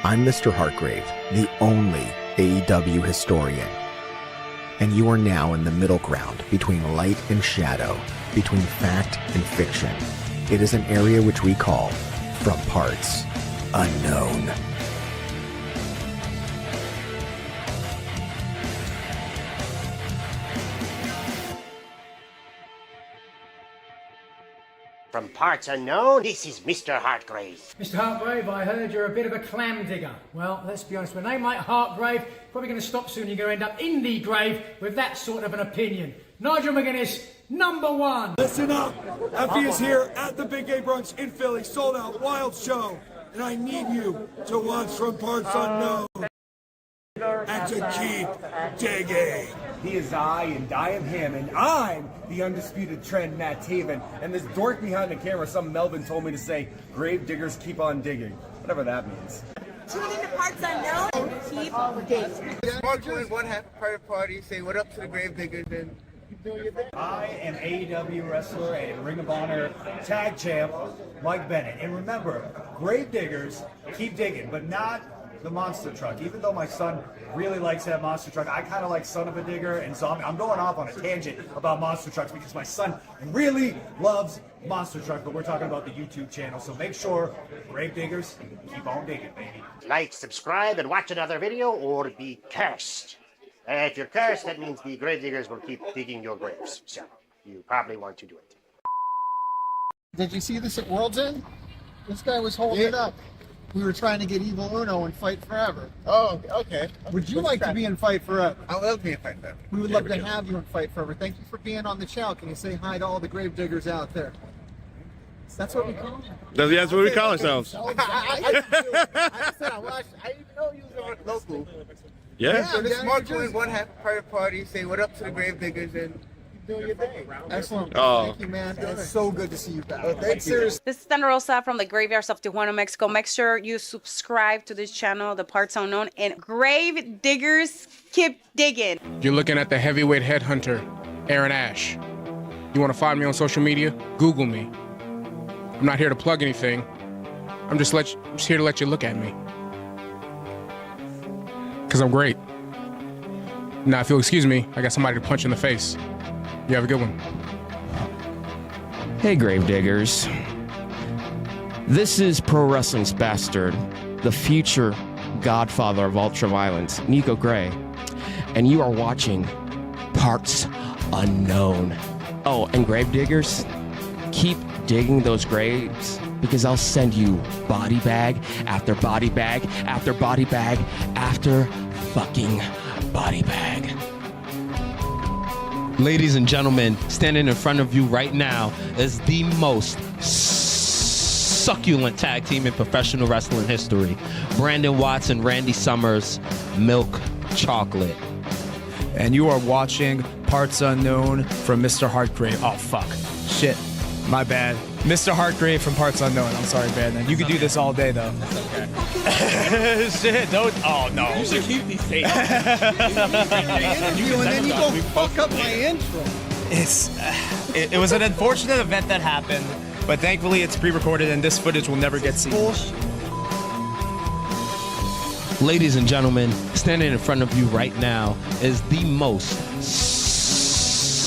I'm MrHartgrave, the only AEW historian. And you are now in the middle ground between light and shadow, between fact and fiction. It is an area which we call From Parts Unknown. From Parts Unknown, this is MrHartgrave. Mr. Hartgrave, I heard you're a bit of a clam digger. Well, let's be honest, with a name like Hartgrave, probably going to stop soon. You're going to end up in the grave with that sort of an opinion. Nigel McGuinness, #1. Listen up. Effie is here at the Big Gay Brunch in Philly, sold out, wild show. And I need you to watch From Parts Unknown and to keep digging. He is I, and I am him, and I'm the undisputed trend, Matt Taven. And this dork behind the camera, some Melvin told me to say, grave diggers keep on digging. Whatever that means. Tune into Parts Unknown and keep digging. Mark joins one half private party, say what up to the grave diggers, and keep doing your thing. I am AEW wrestler and Ring of Honor tag champ, Mike Bennett. And remember, grave diggers keep digging, but not the monster truck. Even though my son really likes that monster truck, I kind of like Son of a Digger, and so I'm going off on a tangent about monster trucks because my son really loves monster truck, but we're talking about the YouTube channel, so make sure, grave diggers, keep on digging, baby. Like, subscribe, and watch another video, or be cursed. If you're cursed, that means the grave diggers will keep digging your graves, so you probably want to do it. Did you see this at World's End? This guy was holding it up. We were trying to get Evil Uno in Fight Forever. Oh, okay. Would you like to be in Fight Forever? I would love to be in Fight Forever. We would love to have you in Fight Forever. Thank you for being on the channel. Can you say hi to all the grave diggers out there? That's what we call them. That's what we call ourselves. I said I didn't know you was local. Yeah. So this Mark joins one half private party, say what up to the grave diggers, and doing your thing. Excellent. Oh. Thank you, man. It's so good to see you back. Thanks, serious. This is Thunder Rosa from the Graveyards of Tijuana, Mexico. Make sure you subscribe to this channel, The Parts Unknown, and grave diggers keep digging. You're looking at the heavyweight headhunter, Aaron Ash. You want to find me on social media? Google me. I'm not here to plug anything. I'm just here to let you look at me. Because I'm great. Now, if you'll excuse me, I got somebody to punch in the face. You have a good one. Hey, Gravediggers. This is Pro Wrestling's Bastard, the future godfather of ultraviolence, Nico Gray, and you are watching Parts Unknown. Oh, and Gravediggers, keep digging those graves, because I'll send you body bag after body bag after body bag after fucking body bag. Ladies and gentlemen, standing in front of you right now is the most succulent tag team in professional wrestling history. Brandon Watts and Randy Summers, Milk Chocolate. And you are watching Parts Unknown from MrHartgrave. Oh, fuck. Shit. My bad. MrHartgrave from Parts Unknown. I'm sorry, man. You could do this all day, though. That's okay. Shit, don't. Oh, no. You should keep these tapes. And then you go fuck up my intro. It was an unfortunate event that happened, but thankfully it's pre-recorded and this footage will never get seen. Ladies and gentlemen, standing in front of you right now is the most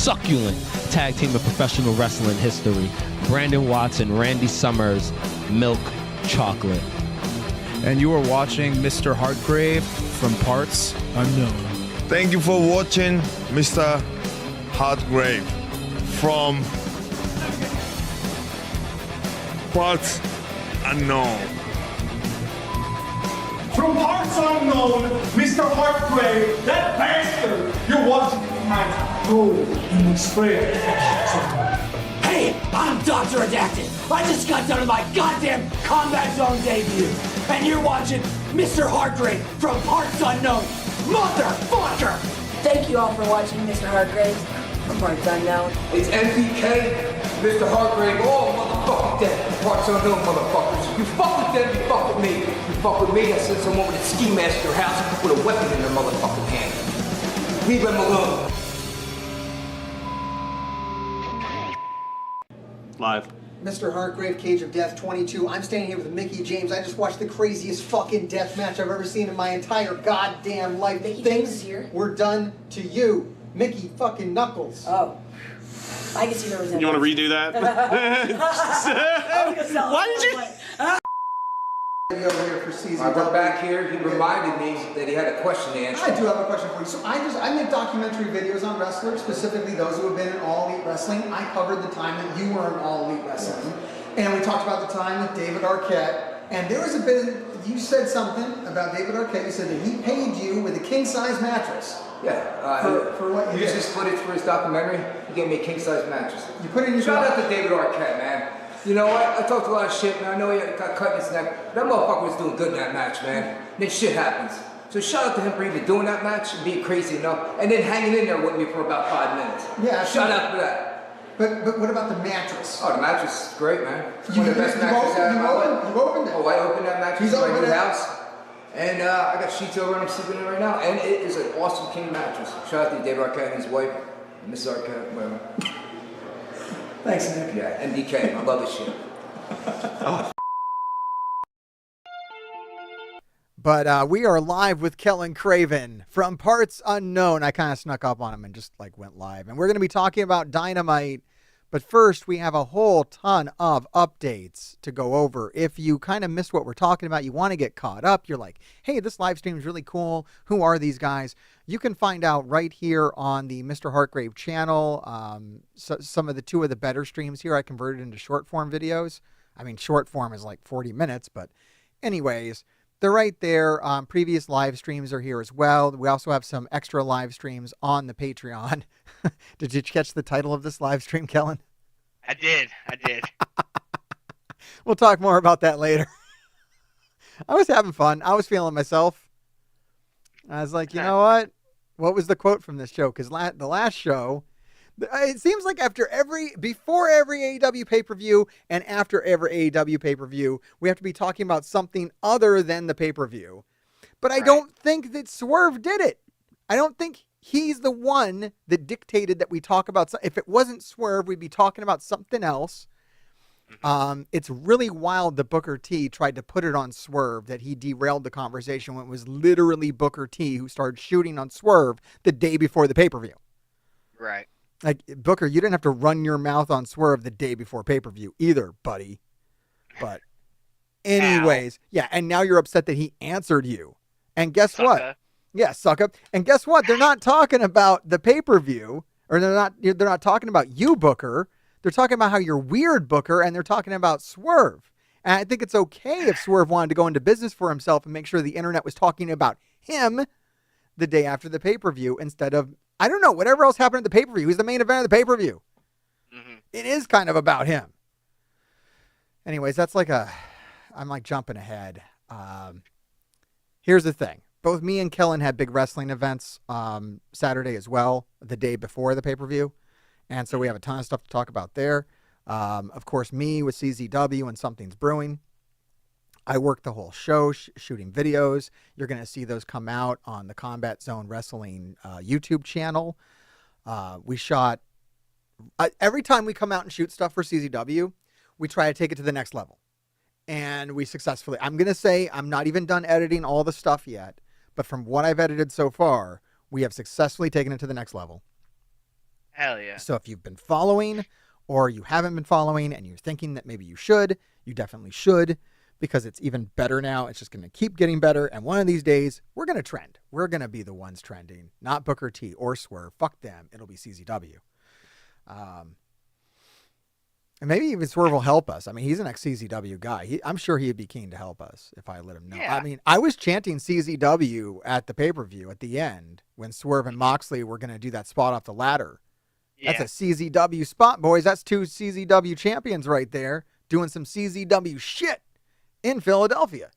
succulent tag team in professional wrestling history. Brandon Watts and Randy Summers, Milk Chocolate. And you are watching MrHartgrave from Parts Unknown. Thank you for watching MrHartgrave from Parts Unknown. From Parts Unknown, MrHartgrave, that bastard you're watching tonight, go and spread. Hey, I'm Dr. Redacted. I just got done with my goddamn Combat Zone debut. And you're watching MrHartgrave from Parts Unknown. Motherfucker! Thank you all for watching MrHartgrave from Parts Unknown. It's MPK, MrHartgrave, all motherfucking dead. Parts Unknown, motherfuckers. You fuck with them, you fuck with me. You fuck with me, I send someone with a ski mask to your house with a weapon in their motherfucking hand. Leave them alone. Live. MrHartgrave Cage of Death 22. I'm standing here with Mickey James. I just watched the craziest fucking death match I've ever seen in my entire goddamn life. Mickey Things James is here? were done to you. Mickey fucking Knuckles. Oh. I can see there was You want to redo that? Why did you? Over here for season. We're back here. He reminded me that he had a question to answer. I do have a question for you. So I make documentary videos on wrestlers, specifically those who have been in All Elite Wrestling. I covered the time that you were in All Elite Wrestling. And we talked about the time with David Arquette. And there was a bit, you said something about David Arquette. You said that he paid you with a king-size mattress. Yeah. For what you used did. his footage for his documentary. He gave me a king-size mattress. You put it in your Shout out to David Arquette, man. You know what? I talked a lot of shit, man. I know he got cut in his neck. That motherfucker was doing good in that match, man. And then shit happens. So shout out to him for even doing that match and being crazy enough, and then hanging in there with me for about 5 minutes. Yeah. Shout out for that. But what about the mattress? Oh, the mattress is great, man. One of the best mattresses I ever had. You opened it. Oh, I opened that mattress in my new house. And I got sheets over and I'm sleeping in it right now. And it is an awesome king mattress. Shout out to David Arquette and his wife, Mrs. Arquette, whatever. Thanks, Nick. Yeah, MDK. I love this shit. But we are live with Kellin Craven from Parts Unknown. I kind of snuck up on him and just went live. And we're going to be talking about Dynamite. But first, we have a whole ton of updates to go over. If you kind of missed what we're talking about, you want to get caught up, you're like, hey, this live stream is really cool. Who are these guys? You can find out right here on the Mr. Hartgrave channel. Some of the two of the better streams here I converted into short form videos. I mean, short form is like 40 minutes, but anyways, they're right there. Previous live streams are here as well. We also have some extra live streams on the Patreon. Did you catch the title of this live stream, Kellin? I did. We'll talk more about that later. I was having fun. I was feeling myself. I was like, you know what? What was the quote from this show? Because the last show, it seems like before every AEW pay-per-view and after every AEW pay-per-view, we have to be talking about something other than the pay-per-view. But I don't think that Swerve did it. I don't think he's the one that dictated that we talk about. If it wasn't Swerve, we'd be talking about something else. It's really wild that Booker T tried to put it on Swerve, that he derailed the conversation when it was literally Booker T who started shooting on Swerve the day before the pay-per-view. Right. Like, Booker, you didn't have to run your mouth on Swerve the day before pay-per-view either, buddy. But anyways, yeah, and now you're upset that he answered you. And guess what? Yeah, sucker. And guess what? They're not talking about the pay-per-view, or they're not talking about you, Booker. They're talking about how you're weird, Booker, and they're talking about Swerve. And I think it's okay if Swerve wanted to go into business for himself and make sure the internet was talking about him the day after the pay-per-view instead of, I don't know, whatever else happened at the pay-per-view. He's the main event of the pay-per-view. Mm-hmm. It is kind of about him. Anyways, that's I'm jumping ahead. Here's the thing. Both me and Kellin had big wrestling events Saturday as well, the day before the pay-per-view. And so we have a ton of stuff to talk about there. Of course, me with CZW and Something's Brewing. I worked the whole show shooting videos. You're going to see those come out on the Combat Zone Wrestling YouTube channel. We shot, every time we come out and shoot stuff for CZW, we try to take it to the next level. And we successfully, I'm going to say I'm not even done editing all the stuff yet, but from what I've edited so far, we have successfully taken it to the next level. Hell yeah. So if you've been following or you haven't been following and you're thinking that maybe you should, you definitely should, because it's even better now. It's just going to keep getting better. And one of these days, we're going to trend. We're going to be the ones trending, not Booker T or Swerve. Fuck them. It'll be CZW. And maybe even Swerve will help us. I mean, he's an ex-CZW guy. I'm sure he'd be keen to help us if I let him know. Yeah. I mean, I was chanting CZW at the pay-per-view at the end when Swerve and Moxley were going to do that spot off the ladder. Yeah. That's a CZW spot, boys. That's two CZW champions right there doing some CZW shit in Philadelphia.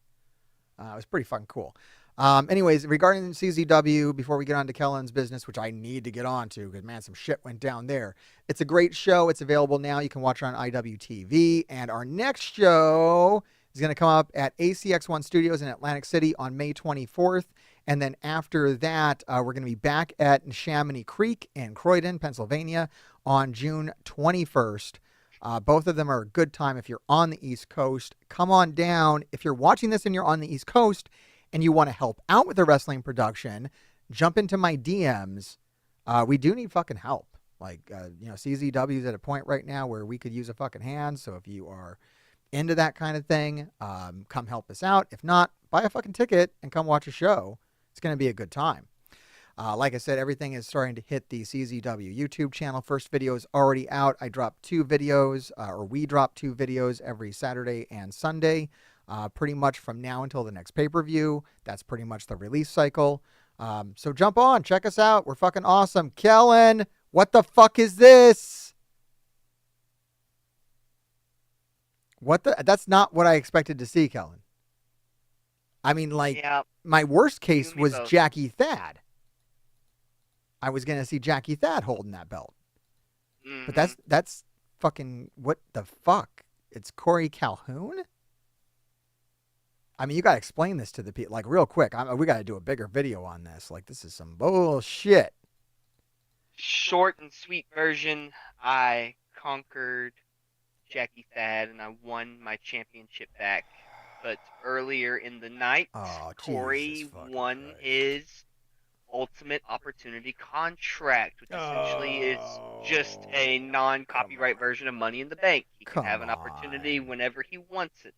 It was pretty fucking cool. Anyways, regarding CZW, before we get on to Kellin's business, which I need to get on to because, man, some shit went down there. It's a great show. It's available now. You can watch it on IWTV. And our next show is going to come up at ACX1 Studios in Atlantic City on May 24th. And then after that, we're going to be back at Chamonix Creek in Croydon, Pennsylvania on June 21st. Both of them are a good time if you're on the East Coast. Come on down. If you're watching this and you're on the East Coast and you want to help out with the wrestling production, jump into my DMs. We do need fucking help. Like, CZW is at a point right now where we could use a fucking hand. So if you are into that kind of thing, come help us out. If not, buy a fucking ticket and come watch a show. It's going to be a good time. Like I said, everything is starting to hit the CZW YouTube channel. First video is already out. I drop 2 videos, or we drop 2 videos every Saturday and Sunday, pretty much from now until the next pay-per-view. That's pretty much the release cycle. So jump on, check us out. We're fucking awesome. Kellin, what the fuck is this? That's not what I expected to see, Kellin. I mean, like, my worst case was Jackie Thad. I was going to see Jackie Thad holding that belt. But that's fucking, what the fuck? It's Corey Calhoun? I mean, you got to explain this to the people, like, real quick. We got to do a bigger video on this. Like, this is some bullshit. Short and sweet version, I conquered Jackie Thad and I won my championship back. But earlier in the night, Corey won his Ultimate Opportunity contract, which essentially is just a non-copyright version of Money in the Bank. He can have an opportunity whenever he wants it.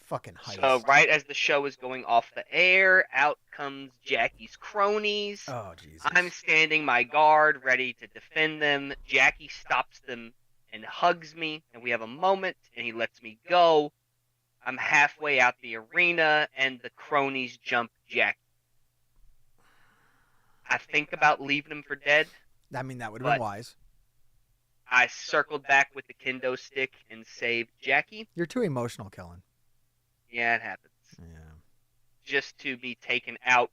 Fucking heist. So right as the show is going off the air, out comes Jackie's cronies. Oh, Jesus. I'm standing my guard, ready to defend them. Jackie stops them and hugs me, and we have a moment, and he lets me go. I'm halfway out the arena, and the cronies jump Jackie. I think about leaving him for dead. I mean, that would have been wise. I circled back with the kendo stick and saved Jackie. You're too emotional, Kellin. Yeah, it happens. Yeah. Just to be taken out,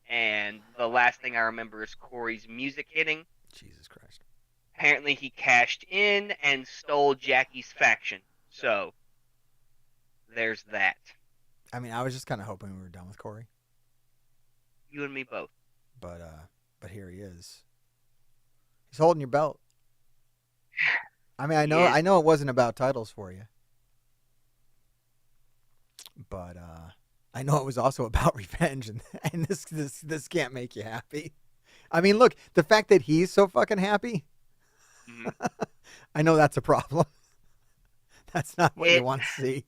and the last thing I remember is Corey's music hitting. Jesus Christ. Apparently he cashed in and stole Jackie's faction. So, there's that. I mean, I was just kind of hoping we were done with Corey. You and me both. But here he is. He's holding your belt. I mean, I know it wasn't about titles for you. But I know it was also about revenge, and this can't make you happy. I mean, look, the fact that he's so fucking happy, I know that's a problem. That's not what you want to see.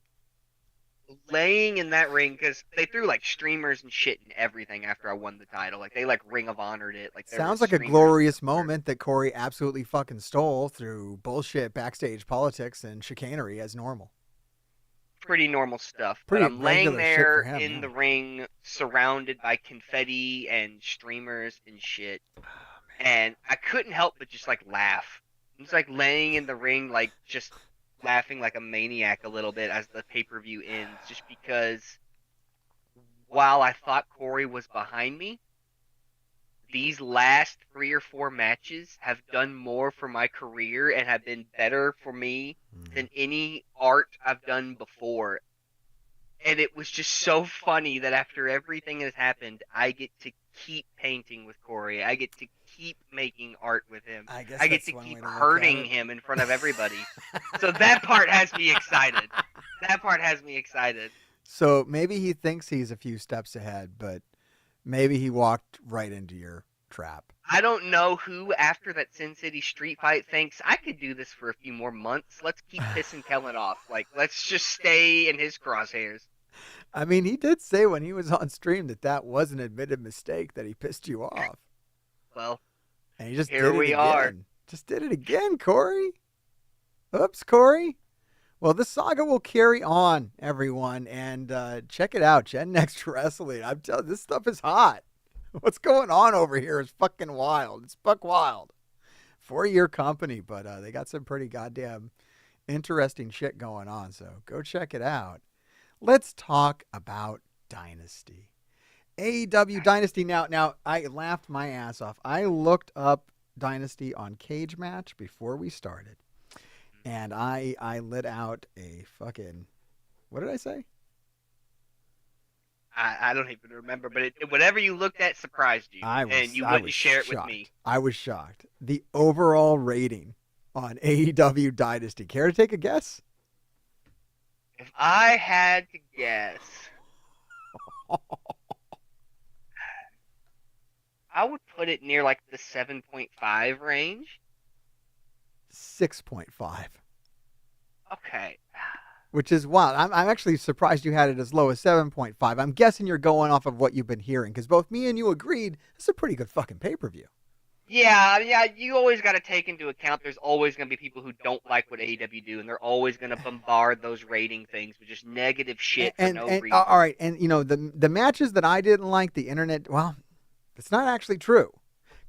Laying in that ring, because they threw like streamers and shit and everything after I won the title. Like they like Ring of Honored it. Like sounds like a glorious moment that Corey absolutely fucking stole through bullshit backstage politics and chicanery as normal. Pretty normal stuff. Pretty but I'm laying there him, in the ring, surrounded by confetti and streamers and shit, and I couldn't help but just like laugh. I'm just like laying in the ring, like just laughing like a maniac a little bit as the pay-per-view ends, just because while I thought Corey was behind me, these last 3 or 4 matches have done more for my career and have been better for me than any art I've done before. And it was just so funny that after everything has happened, I get to keep painting with Corey. I get to keep making art with him. I get to keep hurting him in front of everybody. So that part has me excited. That part has me excited. So maybe he thinks he's a few steps ahead, but maybe he walked right into your trap. I don't know who after that Sin City street fight thinks I could do this for a few more months. Let's keep pissing Kellin off. Like, let's just stay in his crosshairs. I mean, he did say when he was on stream that was an admitted mistake, that he pissed you off. Well, and he just here did it we again. are. Just did it again, Corey. Oops, Corey. Well, the saga will carry on, everyone, and check it out, Gen Next Wrestling. I'm telling you, this stuff is hot. What's going on over here is fucking wild. It's buck wild. 4-year company, but they got some pretty goddamn interesting shit going on, so go check it out. Let's talk about Dynasty. AEW Dynasty. Now, I laughed my ass off. I looked up Dynasty on Cage Match before we started. And I lit out a fucking... What did I say? I don't even remember, but whatever you looked at surprised you. And you wouldn't share it with me. I was shocked. The overall rating on AEW Dynasty? Care to take a guess? If I had to guess, I would put it near like the 7.5 range. 6.5. Okay. Which is wild. I'm actually surprised you had it as low as 7.5. I'm guessing you're going off of what you've been hearing, because both me and you agreed it's a pretty good fucking pay-per-view. Yeah, you always got to take into account there's always going to be people who don't like what AEW do, and they're always going to bombard those rating things with just negative shit for no reason. All right, and you know, the matches that I didn't like, the internet, well, it's not actually true.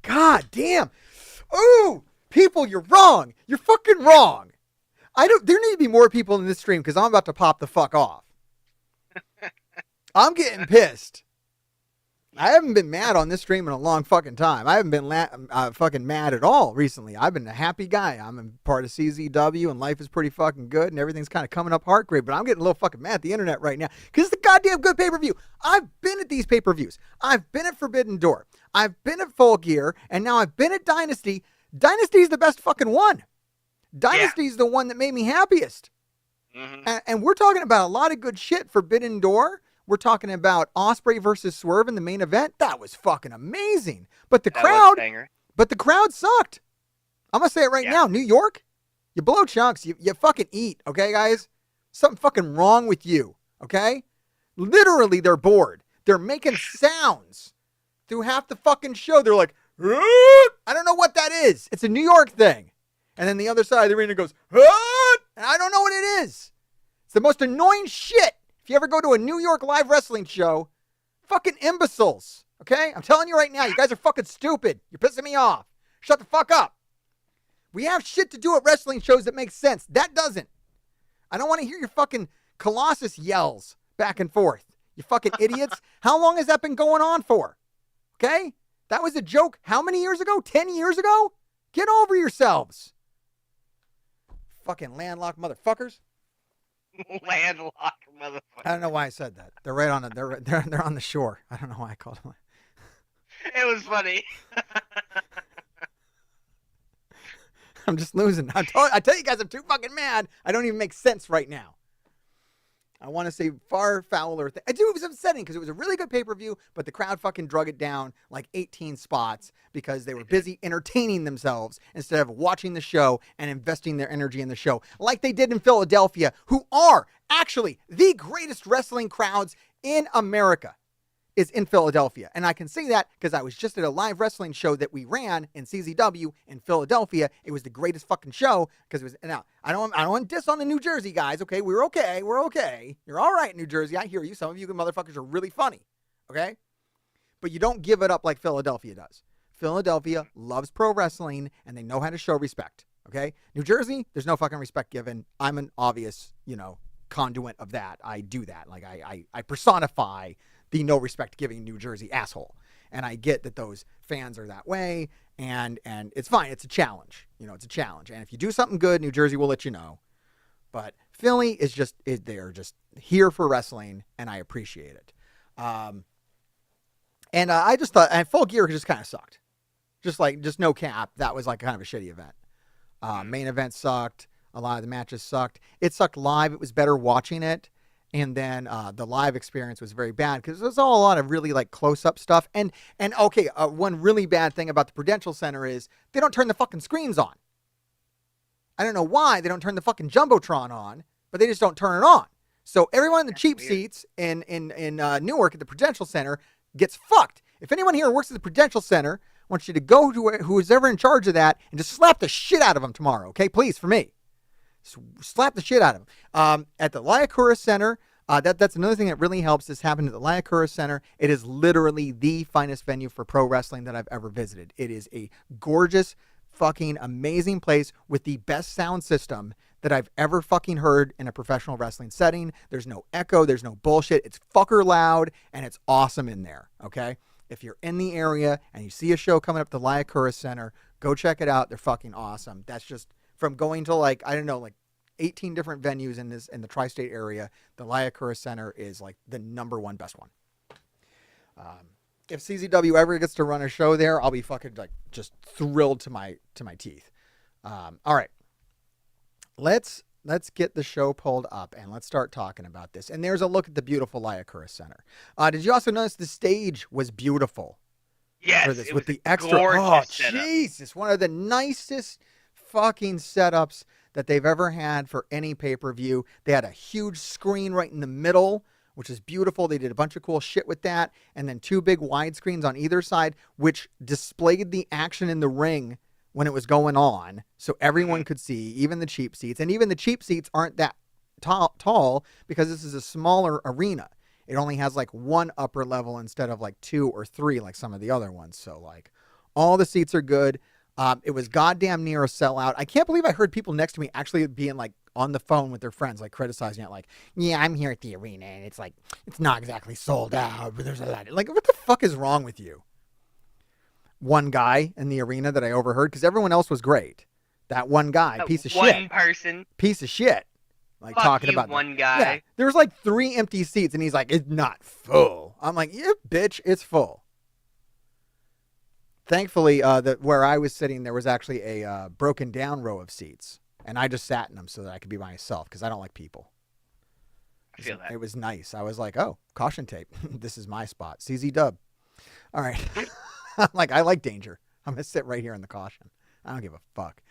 God damn. Ooh, people, you're wrong. You're fucking wrong. There need to be more people in this stream because I'm about to pop the fuck off. I'm getting pissed. I haven't been mad on this stream in a long fucking time. I haven't been fucking mad at all recently. I've been a happy guy. I'm a part of CZW and life is pretty fucking good and everything's kind of coming up HartGrave, but I'm getting a little fucking mad at the internet right now because it's a goddamn good pay-per-view. I've been at these pay-per-views. I've been at Forbidden Door. I've been at Full Gear, and now I've been at Dynasty. Dynasty's the best fucking one. Dynasty's the one that made me happiest. Mm-hmm. And we're talking about a lot of good shit. Forbidden Door. We're talking about Ospreay versus Swerve in the main event. That was fucking amazing. But the crowd sucked. I'm going to say it right now. New York, you blow chunks. You fucking eat. Okay, guys? Something fucking wrong with you. Okay? Literally, they're bored. They're making sounds through half the fucking show. They're like, I don't know what that is. It's a New York thing. And then the other side of the arena goes, and I don't know what it is. It's the most annoying shit. If you ever go to a New York live wrestling show, fucking imbeciles. Okay? I'm telling you right now, you guys are fucking stupid. You're pissing me off. Shut the fuck up. We have shit to do at wrestling shows that makes sense. That doesn't. I don't want to hear your fucking Colossus yells back and forth. You fucking idiots. How long has that been going on for? Okay? That was a joke how many years ago? 10 years ago? Get over yourselves. Fucking landlocked motherfuckers. Landlocked motherfuckers. I don't know why I said that. They're right on the they're on the shore. I don't know why I called them. It was funny. I'm just losing. I tell you guys, I'm too fucking mad. I don't even make sense right now. I want to say far fouler thing. I do. It was upsetting because it was a really good pay-per-view, but the crowd fucking drug it down like 18 spots because they were busy entertaining themselves instead of watching the show and investing their energy in the show like they did in Philadelphia, who are actually the greatest wrestling crowds in America is in Philadelphia. And I can say that because I was just at a live wrestling show that we ran in CZW in Philadelphia. It was the greatest fucking show because it was, now, I don't want to diss on the New Jersey guys, okay? We're okay. You're all right, New Jersey. I hear you. Some of you motherfuckers are really funny, okay? But you don't give it up like Philadelphia does. Philadelphia loves pro wrestling, and they know how to show respect, okay? New Jersey, there's no fucking respect given. I'm an obvious, conduit of that. I do that. Like, I personify the no respect giving New Jersey asshole. And I get that those fans are that way, and it's fine. It's a challenge. It's a challenge. And if you do something good, New Jersey will let you know. But Philly is they're just here for wrestling, and I appreciate it. And I just thought, and Full Gear just kind of sucked. Just no cap. That was like kind of a shitty event. Main event sucked. A lot of the matches sucked. It sucked live. It was better watching it. And then the live experience was very bad because it was all a lot of really like close-up stuff. And okay, one really bad thing about the Prudential Center is they don't turn the fucking screens on. I don't know why they don't turn the fucking Jumbotron on, but they just don't turn it on. So everyone in the cheap seats in Newark at the Prudential Center gets fucked. If anyone here works at the Prudential Center, I want you to go to who's ever in charge of that and just slap the shit out of them tomorrow, okay? Please, for me. Slap the shit out of them. At the Lyacura Center, that's another thing that really helps. This happened at the Lyacura Center. It is literally the finest venue for pro wrestling that I've ever visited. It is a gorgeous, fucking amazing place with the best sound system that I've ever fucking heard in a professional wrestling setting. There's no echo. There's no bullshit. It's fucker loud, and it's awesome in there, okay? If you're in the area and you see a show coming up at the Lyacura Center, go check it out. They're fucking awesome. That's just from going to like 18 different venues in the tri-state area. The Lyacura Center is like the number one best one. If CZW ever gets to run a show there, I'll be fucking like just thrilled to my teeth. All right. let's get the show pulled up and let's start talking about this. And there's a look at the beautiful Iakura Center. Did you also notice the stage was beautiful? Yes, for this, it with was the extra. gorgeous setup. Jesus, one of the nicest fucking setups that they've ever had for any pay-per-view. They had a huge screen right in the middle, which is beautiful. They did a bunch of cool shit with that, and then 2 big widescreens on either side, which displayed the action in the ring when it was going on, so everyone could see, even the cheap seats. And even the cheap seats aren't that tall because this is a smaller arena. It only has like 1 upper level instead of like 2 or 3 like some of the other ones. So like all the seats are good. It was goddamn near a sellout. I can't believe I heard people next to me actually being like on the phone with their friends, like criticizing it, like, yeah, I'm here at the arena and it's like, it's not exactly sold out, but there's a lot. Like, what the fuck is wrong with you? One guy in the arena that I overheard, because everyone else was great. That one guy, piece of shit. One person. Piece of shit. Like Fuck talking you, about one guy. Yeah, there was like 3 empty seats, and he's like, "It's not full." I'm like, "Yeah, bitch, it's full." Thankfully, where I was sitting, there was actually a broken down row of seats, and I just sat in them so that I could be by myself because I don't like people. I feel that. It was nice. I was like, "Oh, caution tape. This is my spot." CZ Dub. All right. I'm like, I like danger. I'm gonna sit right here in the caution. I don't give a fuck.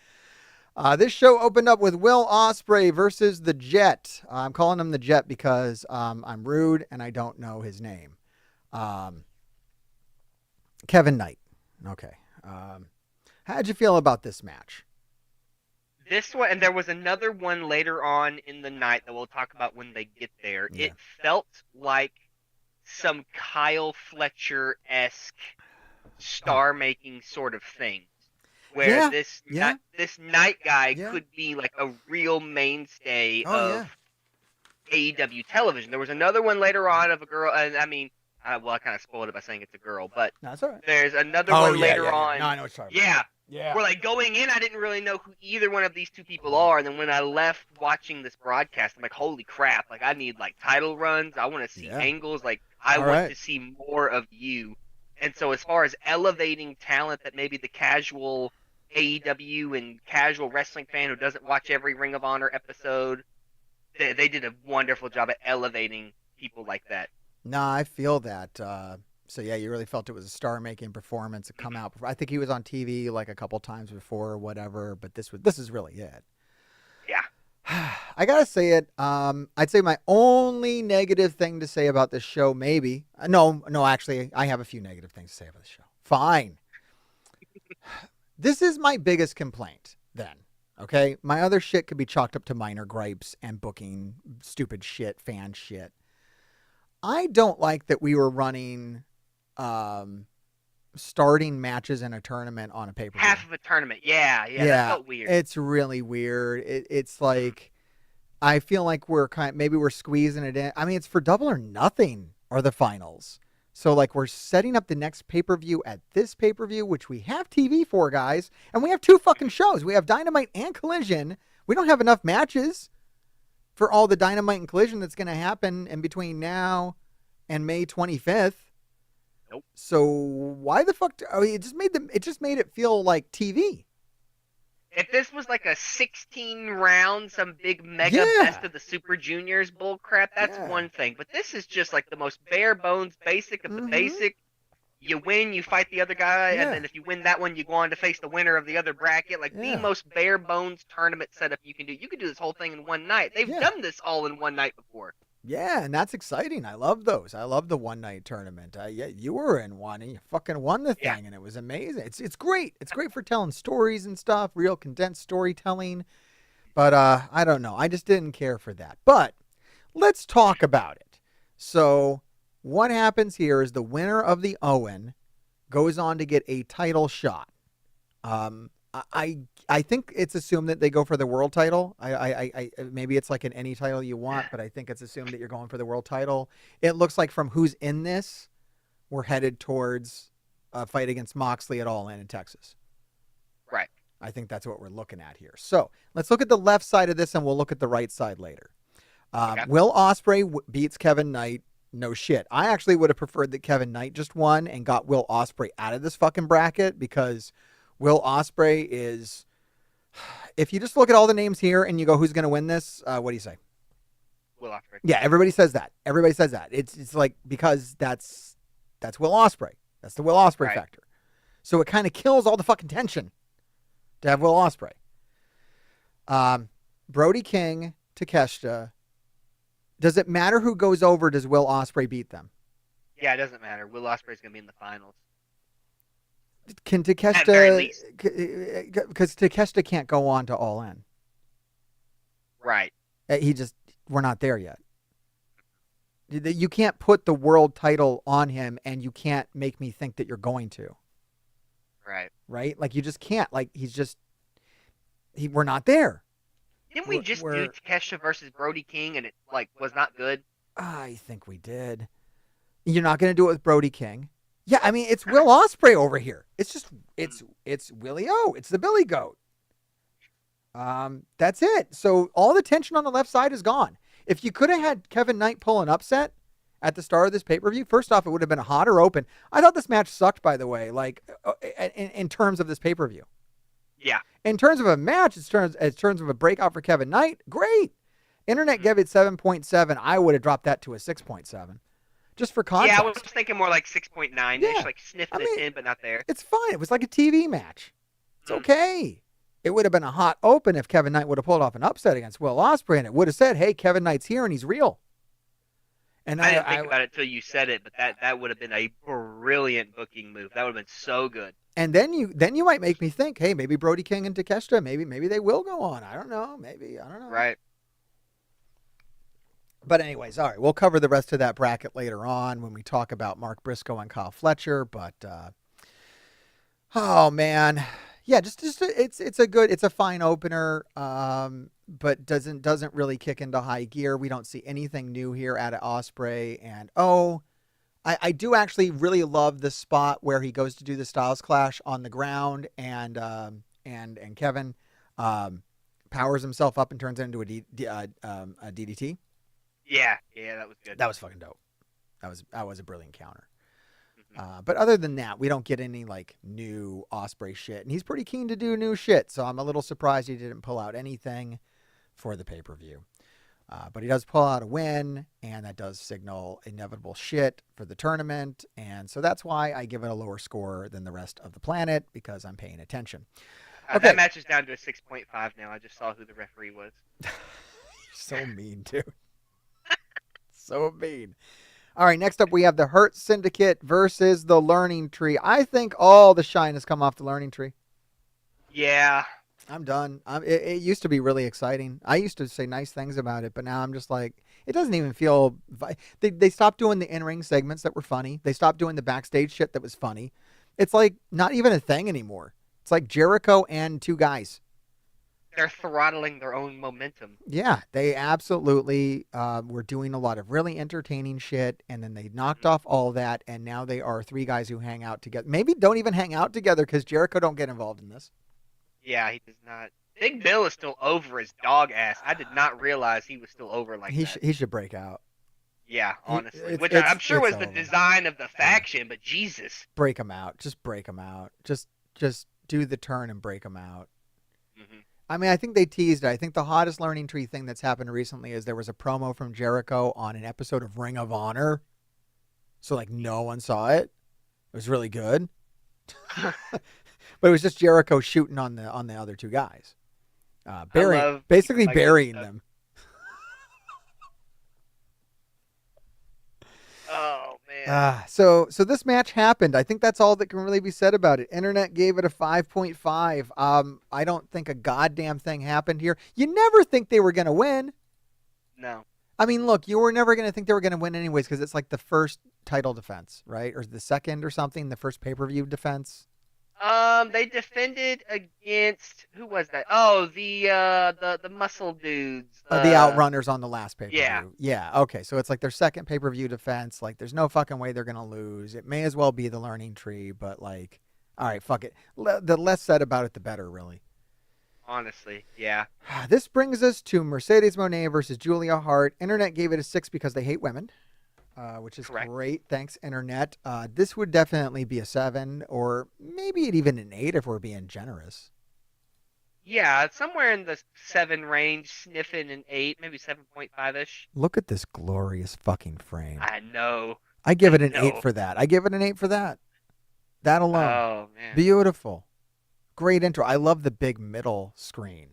This show opened up with Will Ospreay versus the Jet. I'm calling him the Jet because I'm rude and I don't know his name. Kevin Knight. Okay. How'd you feel about this match? This one, and there was another one later on in the night that we'll talk about when they get there. Yeah. It felt like some Kyle Fletcher-esque star-making sort of thing. Where this night guy could be like a real mainstay of AEW television. There was another one later on of a girl, and I mean, well, I kind of spoiled it by saying it's a girl, but that's all right. There's another one later on. No, I know what you're talking about. Yeah. Where like going in, I didn't really know who either one of these two people are, and then when I left watching this broadcast, I'm like, holy crap! Like I need like title runs. I want to see angles. Like I want to see more of you. And so as far as elevating talent that maybe the casual AEW and casual wrestling fan who doesn't watch every Ring of Honor episode, they did a wonderful job at elevating people like that. Nah, I feel that. So yeah, you really felt it was a star-making performance to come out. I think he was on TV like a couple times before or whatever, but this is really it. Yeah. I gotta say it. I'd say my only negative thing to say about this show, maybe. No, actually, I have a few negative things to say about the show. Fine. This is my biggest complaint, then. Okay? My other shit could be chalked up to minor gripes and booking stupid shit, fan shit. I don't like that we were running starting matches in a tournament on a pay-per-view. Half of a tournament. Yeah, that felt weird. It's really weird. It's like, I feel like maybe we're squeezing it in. I mean, it's for Double or Nothing or the finals. So, like, we're setting up the next pay-per-view at this pay-per-view, which we have TV for, guys. And we have 2 fucking shows. We have Dynamite and Collision. We don't have enough matches for all the Dynamite and Collision that's going to happen in between now and May 25th. Nope. So, why the fuck... it just made it feel like TV. If this was like a 16 round, some big mega best of the Super Juniors bull crap, that's one thing. But this is just like the most bare bones basic of the basic. You win, you fight the other guy, and then if you win that one, you go on to face the winner of the other bracket. Like the most bare bones tournament setup you can do. You can do this whole thing in one night. They've done this all in one night before. Yeah, and that's exciting. I love those. I love the one-night tournament. You were in one, and you fucking won the thing, and it was amazing. It's great. It's great for telling stories and stuff, real condensed storytelling. But I don't know. I just didn't care for that. But let's talk about it. So what happens here is the winner of the Owen goes on to get a title shot. I think it's assumed that they go for the world title. I maybe it's like an any title you want, but I think it's assumed that you're going for the world title. It looks like from who's in this, we're headed towards a fight against Moxley at All in Texas. Right. I think that's what we're looking at here. So let's look at the left side of this, and we'll look at the right side later. Will Ospreay beats Kevin Knight. No shit. I actually would have preferred that Kevin Knight just won and got Will Ospreay out of this fucking bracket, because Will Ospreay is If you just look at all the names here and you go, who's going to win this? What do you say? Will Ospreay. Yeah, everybody says that. Everybody says that. It's like, because that's Will Ospreay. That's the Will Ospreay factor. So it kind of kills all the fucking tension to have Will Ospreay. Brody King, Takeshita. Does it matter who goes over? Does Will Ospreay beat them? Yeah, it doesn't matter. Will Ospreay's gonna be in the finals. Can At very least. Takeshita, because Takeshita can't go on to All In. Right. We're not there yet. You can't put the world title on him, and you can't make me think that you're going to. Right. Right? Like, you just can't. Like, we're not there. Didn't we just do Takeshita versus Brody King and it was not good? I think we did. You're not going to do it with Brody King. Yeah, I mean, it's Will Ospreay over here. It's just, it's Willie O. It's the Billy Goat. That's it. So all the tension on the left side is gone. If you could have had Kevin Knight pull an upset at the start of this pay-per-view, first off, it would have been a hotter open. I thought this match sucked, by the way, like in terms of this pay-per-view. Yeah. In terms of a match, in terms of a breakout for Kevin Knight, great. Internet gave it 7.7. I would have dropped that to a 6.7. Just for context. Yeah, I was thinking more like 6.9-ish, like sniffing the 10, but not there. It's fine. It was like a TV match. It's okay. It would have been a hot open if Kevin Knight would have pulled off an upset against Will Ospreay, and it would have said, hey, Kevin Knight's here and he's real. And I didn't think about it till you said it, but that would have been a brilliant booking move. That would have been so good. And then you might make me think, hey, maybe Brody King and Takeshita, maybe they will go on. I don't know. Maybe. I don't know. Right. But anyways, all right, we'll cover the rest of that bracket later on when we talk about Mark Briscoe and Kyle Fletcher. But oh man, yeah, it's a fine opener, but doesn't really kick into high gear. We don't see anything new here out of Ospreay, and I do actually really love the spot where he goes to do the Styles Clash on the ground, and Kevin powers himself up and turns it into a DDT. Yeah, that was good. That was fucking dope. That was a brilliant counter. But other than that, we don't get any like new Ospreay shit, and he's pretty keen to do new shit. So I'm a little surprised he didn't pull out anything for the pay-per-view. But he does pull out a win, and that does signal inevitable shit for the tournament. And so that's why I give it a lower score than the rest of the planet, because I'm paying attention. Okay. That match is down to a 6.5 now. I just saw who the referee was. So mean, dude. So mean. All right, next up we have the Hurt Syndicate versus the Learning Tree. I think all the shine has come off the Learning Tree. Yeah. I'm done. It used to be really exciting. I used to say nice things about it, but now I'm just like, it doesn't even feel... They stopped doing the in-ring segments that were funny. They stopped doing the backstage shit that was funny. It's like not even a thing anymore. It's like Jericho and two guys. They're throttling their own momentum. Yeah, they absolutely were doing a lot of really entertaining shit, and then they knocked off all that, and now they are three guys who hang out together. Maybe don't even hang out together because Jericho don't get involved in this. Yeah, he does not. Big Bill is still over his dog ass. I did not realize he was still over like that. He should break out. Yeah, honestly. Which I'm sure was the design of the faction, but Jesus. Break him out. Just break him out. Just do the turn and break him out. Mm-hmm. I mean, I think they teased it. I think the hottest Learning Tree thing that's happened recently is there was a promo from Jericho on an episode of Ring of Honor. So, like, no one saw it. It was really good. But it was just Jericho shooting on the other two guys. Basically burying them. Oh, man. So this match happened. I think that's all that can really be said about it. Internet gave it a 5.5. I don't think a goddamn thing happened here. You never think they were going to win. No. I mean, look, you were never going to think they were going to win anyways because it's like the first title defense, right? Or the second or something, the first pay-per-view defense. They defended against, who was that? Oh, the muscle dudes. The Outrunners on the last pay-per-view. Yeah. Yeah, okay. So it's like their second pay-per-view defense. Like, there's no fucking way they're going to lose. It may as well be the Learning Tree, but like, all right, fuck it. The less said about it, the better, really. Honestly, yeah. This brings us to Mercedes Moné versus Julia Hart. Internet gave it a 6 because they hate women. Which is correct. Great. Thanks, Internet. This would definitely be a 7, or maybe even an 8 if we're being generous. Yeah, somewhere in the 7 range, sniffing an 8, maybe 7.5-ish. Look at this glorious fucking frame. I know. I give it an 8 know. for that. I give it an 8 for that. That alone. Oh, man. Beautiful. Great intro. I love the big middle screen.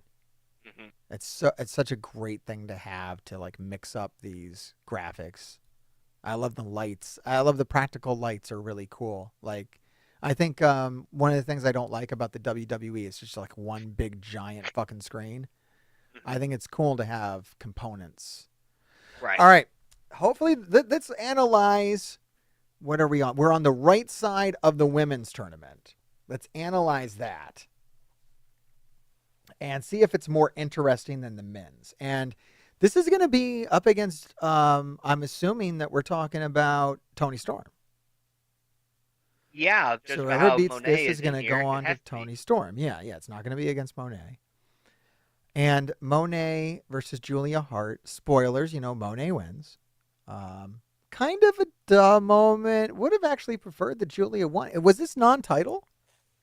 Mm-hmm. It's such a great thing to have to like mix up these graphics. I love the lights. I love the practical lights are really cool. Like, I think one of the things I don't like about the WWE is just like one big giant fucking screen. I think it's cool to have components. Right. All right. Hopefully, let's analyze. What are we on? We're on the right side of the women's tournament. Let's analyze that and see if it's more interesting than the men's. And this is going to be up against, I'm assuming that we're talking about Toni Storm. Yeah, just So about whoever how beats Monet this is going to in here, go it on to has be. Toni Storm. Yeah, it's not going to be against Monet. And Monet versus Julia Hart. Spoilers, Monet wins. Kind of a dumb moment. Would have actually preferred that Julia won. Was this non-title?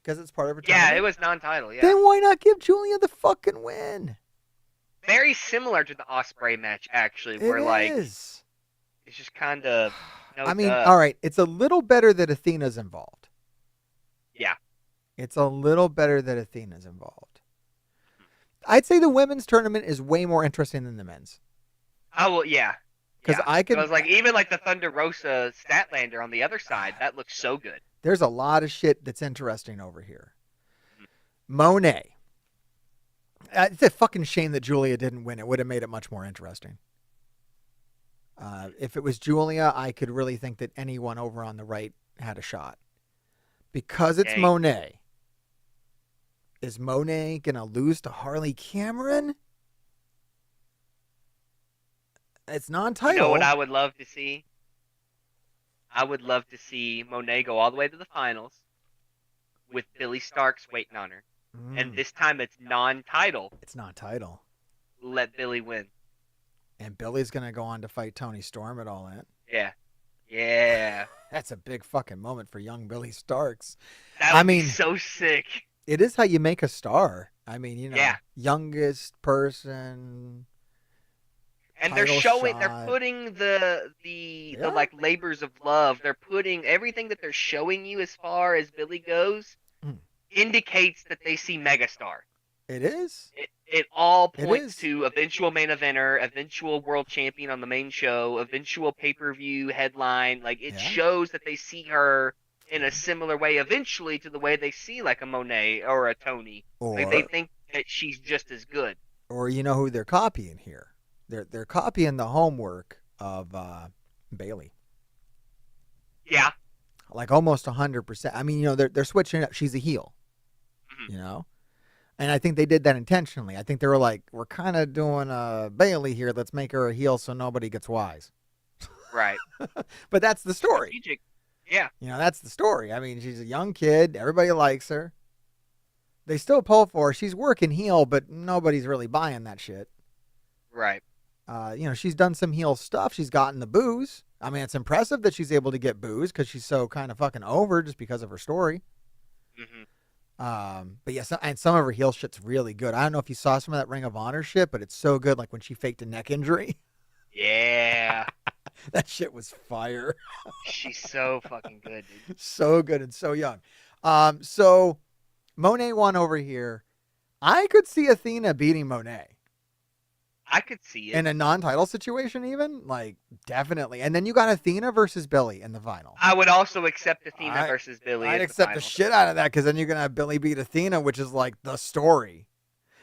Because it's part of her tournament? Yeah, it was non-title, yeah. Then why not give Julia the fucking win? Very similar to the Ospreay match, actually, where, Is. it's just kind of... I mean, all right, it's a little better that Athena's involved. Yeah. It's a little better that Athena's involved. I'd say the women's tournament is way more interesting than the men's. Oh, well, yeah. Because I could... It was like, even like the Thunder Rosa Statlander on the other side, that looks so good. There's a lot of shit that's interesting over here. Monet. It's a fucking shame that Julia didn't win. It would have made it much more interesting. If it was Julia, I could really think that anyone over on the right had a shot. Because it's Monet. Is Monet going to lose to Harley Cameron? It's non-title. You know what I would love to see? I would love to see Monet go all the way to the finals with Billy Starks waiting on her. And this time it's non-title. It's non-title. Let Billy win. And Billy's going to go on to fight Toni Storm at All In. Yeah. Yeah. That's a big fucking moment for young Billy Starks. That would be so sick. It is how you make a star. I mean, Yeah. youngest person. And they're title showing, shot. they're putting the like labors of love. They're putting everything that they're showing you as far as Billy goes indicates that they see megastar. It is. It all points to eventual main eventer, eventual world champion on the main show, eventual pay-per-view headline. Like, it shows that they see her in a similar way eventually to the way they see like a Monet or a Toni. Like, they think that she's just as good. Or you know who they're copying here? They're copying the homework of Bailey. Yeah. Like almost 100%. I mean, they're switching up. She's a heel. And I think they did that intentionally. I think they were like, we're kind of doing Bailey here. Let's make her a heel so nobody gets wise. Right. But that's the story. Strategic. Yeah. That's the story. I mean, she's a young kid. Everybody likes her. They still pull for her. She's working heel, but nobody's really buying that shit. Right. She's done some heel stuff. She's gotten the boos. I mean, it's impressive that she's able to get boos because she's so kind of fucking over just because of her story. But yeah, and some of her heel shit's really good. I don't know if you saw some of that Ring of Honor shit, but it's so good. Like when she faked a neck injury. Yeah. That shit was fire. She's so fucking good, dude. So good and so young. So Monet won over here. I could see Athena beating Monet. I could see it. In a non-title situation even? Like, definitely. And then you got Athena versus Billy in the final. I would also accept Athena versus Billy. I'd as accept the the shit out of that because then you're going to have Billy beat Athena, which is like the story.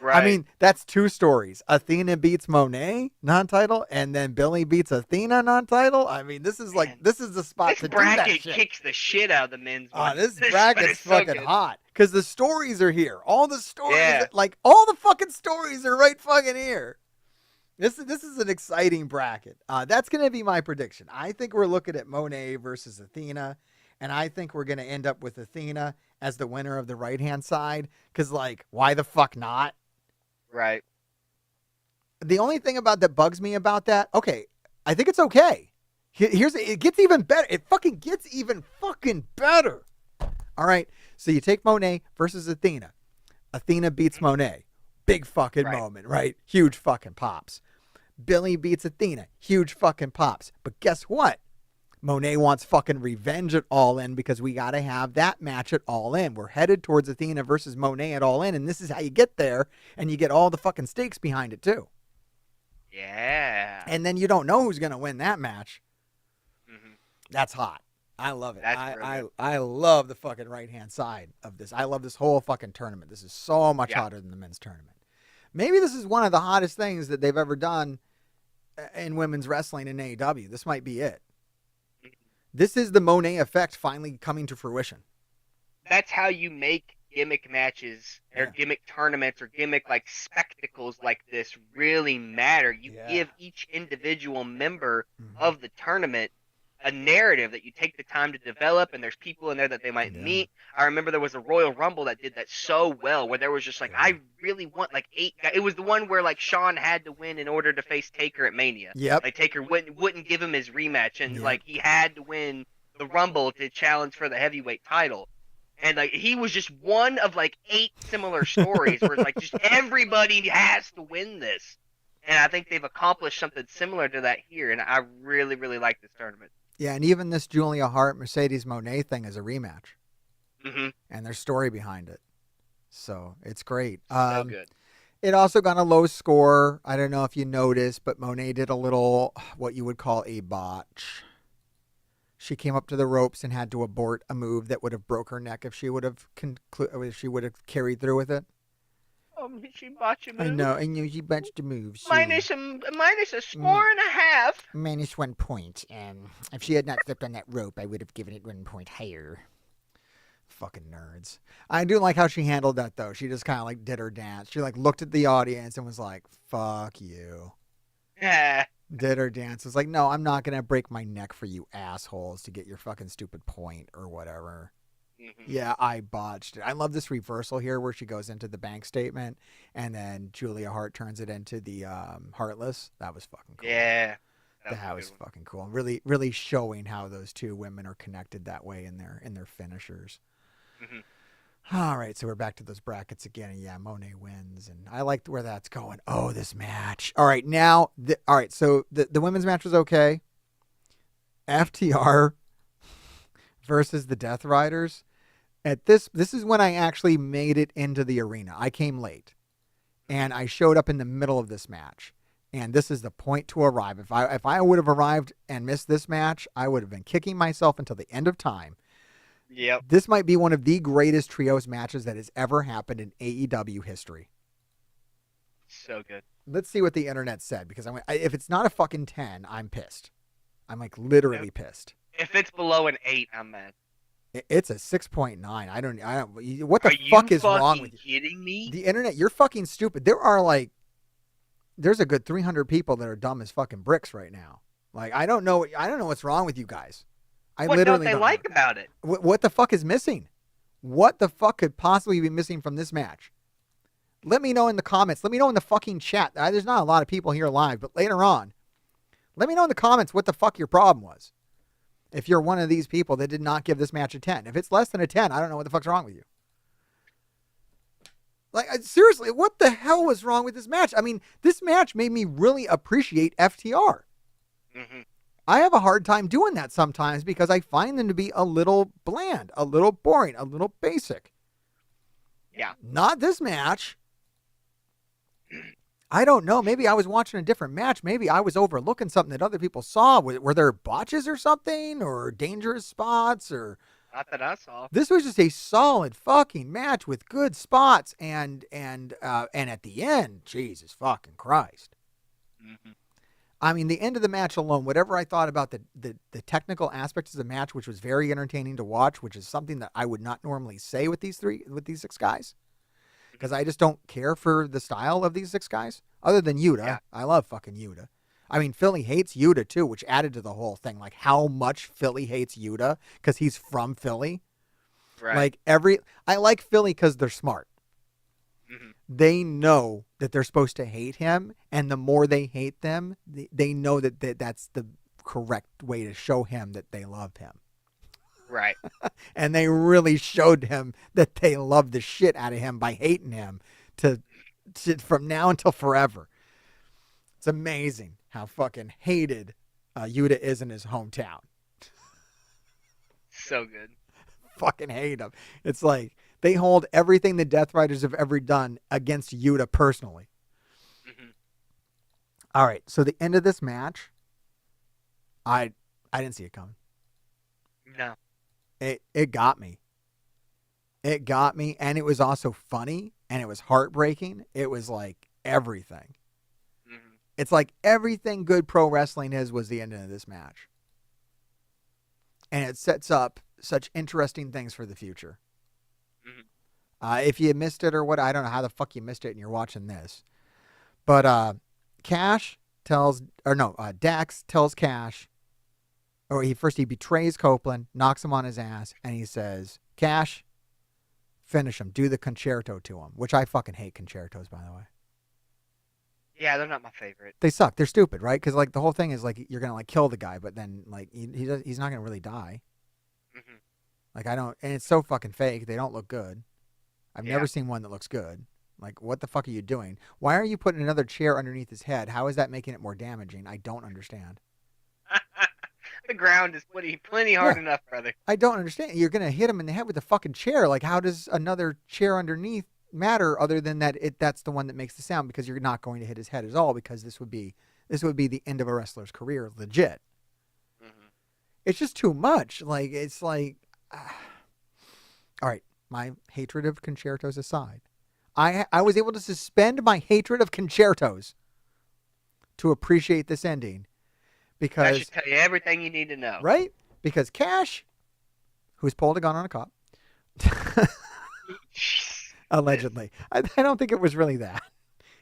Right. I mean, that's two stories. Athena beats Monet, non-title, and then Billy beats Athena, non-title. I mean, this is the spot to do that bracket shit. kicks the shit out of the men's one. This bracket's so fucking good. hot because the stories are here. All the stories, all the fucking stories are right fucking here. This is an exciting bracket. That's going to be my prediction. I think we're looking at Monet versus Athena, and I think we're going to end up with Athena as the winner of the right-hand side because, like, why the fuck not? Right. The only thing that bugs me about that, okay, I think it's okay. It gets even better. It fucking gets even fucking better. All right, so you take Monet versus Athena. Athena beats Monet. Big fucking moment, right? Huge fucking pops. Billy beats Athena. Huge fucking pops. But guess what? Monet wants fucking revenge at All In because we got to have that match at All In. We're headed towards Athena versus Monet at All In, and this is how you get there, and you get all the fucking stakes behind it, too. Yeah. And then you don't know who's going to win that match. That's hot. I love it. I love the fucking right-hand side of this. I love this whole fucking tournament. This is so much hotter than the men's tournament. Maybe this is one of the hottest things that they've ever done in women's wrestling in AEW. This might be it. This is the Monet effect finally coming to fruition. That's how you make gimmick matches or gimmick tournaments or gimmick like spectacles like this really matter. You give each individual member of the tournament a narrative that you take the time to develop, and there's people in there that they might meet. I remember there was a Royal Rumble that did that so well, where there was just like, I really want like 8 guys. It was the one where like Shawn had to win in order to face Taker at Mania. Yep. Like Taker wouldn't give him his rematch, and like he had to win the Rumble to challenge for the heavyweight title. And like he was just one of like 8 similar stories where it's like just everybody has to win this. And I think they've accomplished something similar to that here, and I really, really like this tournament. Yeah, and even this Julia Hart, Mercedes Monet thing is a rematch. And there's story behind it. So it's great. So good. It also got a low score. I don't know if you noticed, but Monet did a little, what you would call a botch. She came up to the ropes and had to abort a move that would have broke her neck if she would have carried through with it. She botched a move. I know, and she botched a move. Minus a score and a half. Minus 1 point. If she had not stepped on that rope, I would have given it 1 point higher. Fucking nerds. I do like how she handled that, though. She just kind of like did her dance. She like looked at the audience and was like, fuck you. Yeah. Did her dance. Was like, no, I'm not going to break my neck for you assholes to get your fucking stupid point or whatever. Yeah, I botched it. I love this reversal here where she goes into the bank statement and then Julia Hart turns it into the Heartless. That was fucking cool. Yeah. That was fucking cool. Really, really showing how those two women are connected that way in their finishers. All right, so we're back to those brackets again. And yeah, Monet wins, and I like where that's going. Oh, this match. All right, now, all right, so the women's match was okay. FTR versus the Death Riders. This is when I actually made it into the arena. I came late, and I showed up in the middle of this match. And this is the point to arrive. If I would have arrived and missed this match, I would have been kicking myself until the end of time. Yep. This might be one of the greatest trios matches that has ever happened in AEW history. So good. Let's see what the internet said, because if it's not a fucking 10, I'm pissed. I'm like literally pissed. If it's below an 8, I'm mad. It's a 6.9. I don't. What the fuck is wrong with you? Are you kidding me? The internet, you're fucking stupid. There's a good 300 people that are dumb as fucking bricks right now. Like, I don't know what's wrong with you guys. What don't they like about it? What the fuck is missing? What the fuck could possibly be missing from this match? Let me know in the comments. Let me know in the fucking chat. There's not a lot of people here live, but later on, let me know in the comments what the fuck your problem was. If you're one of these people that did not give this match a 10. If it's less than a 10, I don't know what the fuck's wrong with you. Like, seriously, what the hell was wrong with this match? I mean, this match made me really appreciate FTR. I have a hard time doing that sometimes because I find them to be a little bland, a little boring, a little basic. Yeah. Not this match. I don't know. Maybe I was watching a different match. Maybe I was overlooking something that other people saw. Were there botches or something, or dangerous spots, or... Not that I saw. This was just a solid fucking match with good spots, and at the end, Jesus fucking Christ. I mean, the end of the match alone, whatever I thought about the technical aspects of the match, which was very entertaining to watch, which is something that I would not normally say with these 6 guys, because I just don't care for the style of these 6 guys, other than Yuta. Yeah. I love fucking Yuta. I mean, Philly hates Yuta, too, which added to the whole thing. Like, how much Philly hates Yuta because he's from Philly. Right. Like, I like Philly because they're smart. They know that they're supposed to hate him, and the more they hate them, they know that that's the correct way to show him that they love him. Right. And they really showed him that they love the shit out of him by hating him to from now until forever. It's amazing how fucking hated Yuta is in his hometown. So good. Fucking hate him. It's like they hold everything the Death Riders have ever done against Yuta personally. Mm-hmm. All right, so the end of this match, I didn't see it coming. No. It got me. It got me, and it was also funny, and it was heartbreaking. It was like everything. Mm-hmm. It's like everything good pro wrestling is was the end of this match. And it sets up such interesting things for the future. Mm-hmm. If you missed it or what, I don't know how the fuck you missed it and you're watching this. But Dax tells Cash, or he betrays Copeland, knocks him on his ass, and he says, Cash, finish him. Do the concerto to him, which I fucking hate concertos, by the way. Yeah, they're not my favorite. They suck. They're stupid, right? Because like the whole thing is like you're gonna like kill the guy, but then like he's not gonna really die. Mm-hmm. Like and it's so fucking fake. They don't look good. I've never seen one that looks good. Like what the fuck are you doing? Why are you putting another chair underneath his head? How is that making it more damaging? I don't understand. The ground is plenty hard enough, brother. I don't understand. You're gonna hit him in the head with a fucking chair. Like how does another chair underneath matter other than that that's the one that makes the sound, because you're not going to hit his head at all, because this would be the end of a wrestler's career, legit. Mm-hmm. It's just too much. Like it's like all right, my hatred of concertos aside, I was able to suspend my hatred of concertos to appreciate this ending, because That should tell you everything you need to know. Right? Because Cash, who's pulled a gun on a cop, allegedly. I don't think it was really that.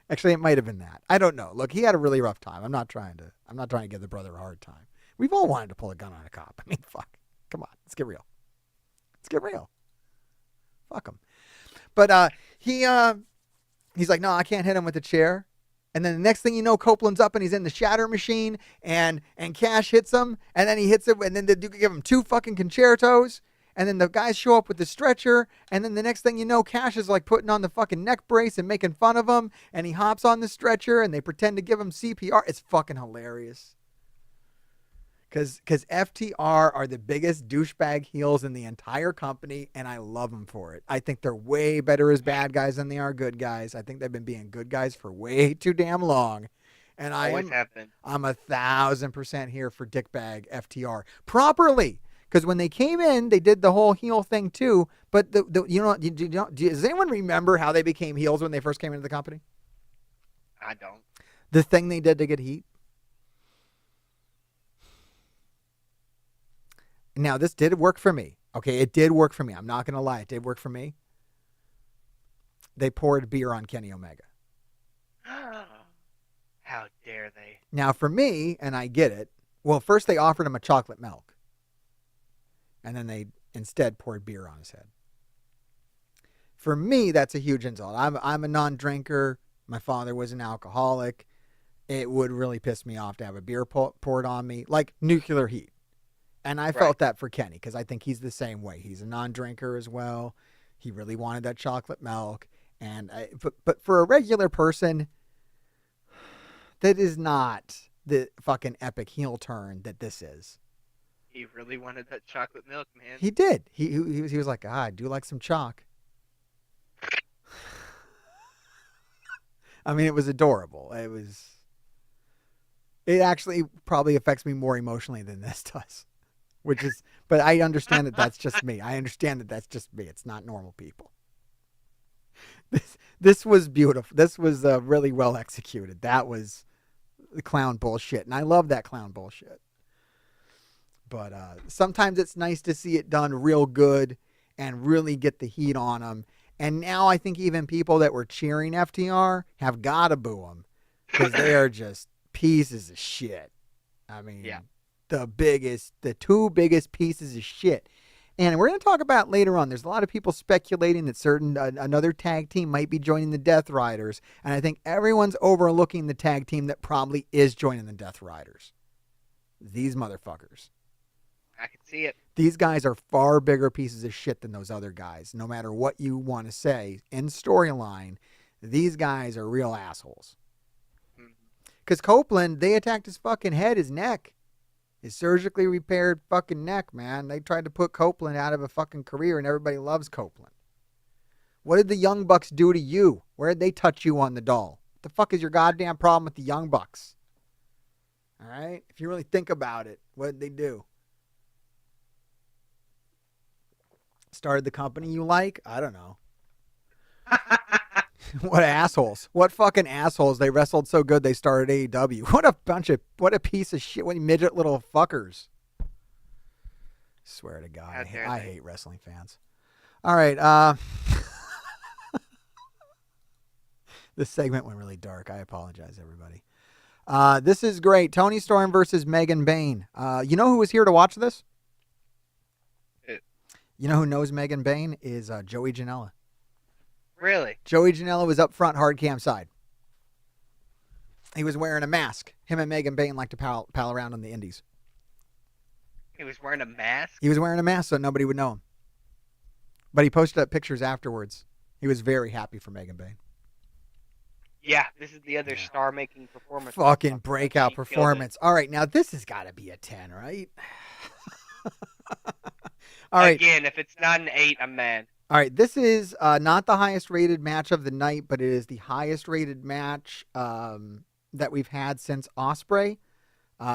Actually, it might have been that. I don't know. Look, he had a really rough time. I'm not trying to give the brother a hard time. We've all wanted to pull a gun on a cop. I mean, fuck. Come on. Let's get real. Fuck him. But he's like, no, I can't hit him with the chair. And then the next thing you know, Copeland's up and he's in the shatter machine, and Cash hits him, and then he hits him, and then they give him 2 fucking concertos. And then the guys show up with the stretcher, and then the next thing you know, Cash is like putting on the fucking neck brace and making fun of him, and he hops on the stretcher, and they pretend to give him CPR. It's fucking hilarious. Because FTR are the biggest douchebag heels in the entire company, and I love them for it. I think they're way better as bad guys than they are good guys. I think they've been being good guys for way too damn long. And I'm 1,000% here for dickbag FTR. Properly. Because when they came in, they did the whole heel thing too. But does anyone remember how they became heels when they first came into the company? I don't. The thing they did to get heat. Now, this did work for me. Okay, it did work for me. I'm not going to lie. It did work for me. They poured beer on Kenny Omega. How dare they? Now, for me, and I get it, well, first they offered him a chocolate milk. And then they instead poured beer on his head. For me, that's a huge insult. I'm a non-drinker. My father was an alcoholic. It would really piss me off to have a beer poured on me, like nuclear heat. And I felt that for Kenny, because I think he's the same way. He's a non-drinker as well. He really wanted that chocolate milk. But for a regular person, that is not the fucking epic heel turn that this is. He really wanted that chocolate milk, man. He did. He was like, I do like some chalk. I mean, it was adorable. It actually probably affects me more emotionally than this does. But I understand that that's just me. It's not normal people. This was beautiful. This was really well executed. That was the clown bullshit. And I love that clown bullshit. But sometimes it's nice to see it done real good and really get the heat on them. And now I think even people that were cheering FTR have got to boo them, because they are just pieces of shit. I mean, the 2 biggest pieces of shit. And we're going to talk about later on. There's a lot of people speculating that another tag team might be joining the Death Riders. And I think everyone's overlooking the tag team that probably is joining the Death Riders. These motherfuckers. I can see it. These guys are far bigger pieces of shit than those other guys. No matter what you want to say, in storyline, These guys are real assholes. Because Copeland, they attacked his fucking head, his neck. His surgically repaired fucking neck, man. They tried to put Copeland out of a fucking career, and everybody loves Copeland. What did the Young Bucks do to you? Where did they touch you on the doll? What the fuck is your goddamn problem with the Young Bucks? All right? If you really think about it, what did they do? Started the company you like? I don't know. What assholes. What fucking assholes. They wrestled so good they started AEW. What a piece of shit. What midget little fuckers. Swear to God. I hate wrestling fans. All right. This segment went really dark. I apologize, everybody. This is great. Tony Storm versus Megan Bayne. You know who was here to watch this? You know who knows Megan Bayne? Is Joey Janela. Really? Joey Janela was up front, hard cam side. He was wearing a mask. Him and Megan Bayne like to pal around on the indies. He was wearing a mask? He was wearing a mask so nobody would know him. But he posted up pictures afterwards. He was very happy for Megan Bayne. Yeah, this is the other star-making performance. Fucking breakout performance. All right, now this has got to be a 10, right? All right. Again, if it's not an 8, I'm mad. All right, this is not the highest rated match of the night, but it is the highest rated match that we've had since Ospreay.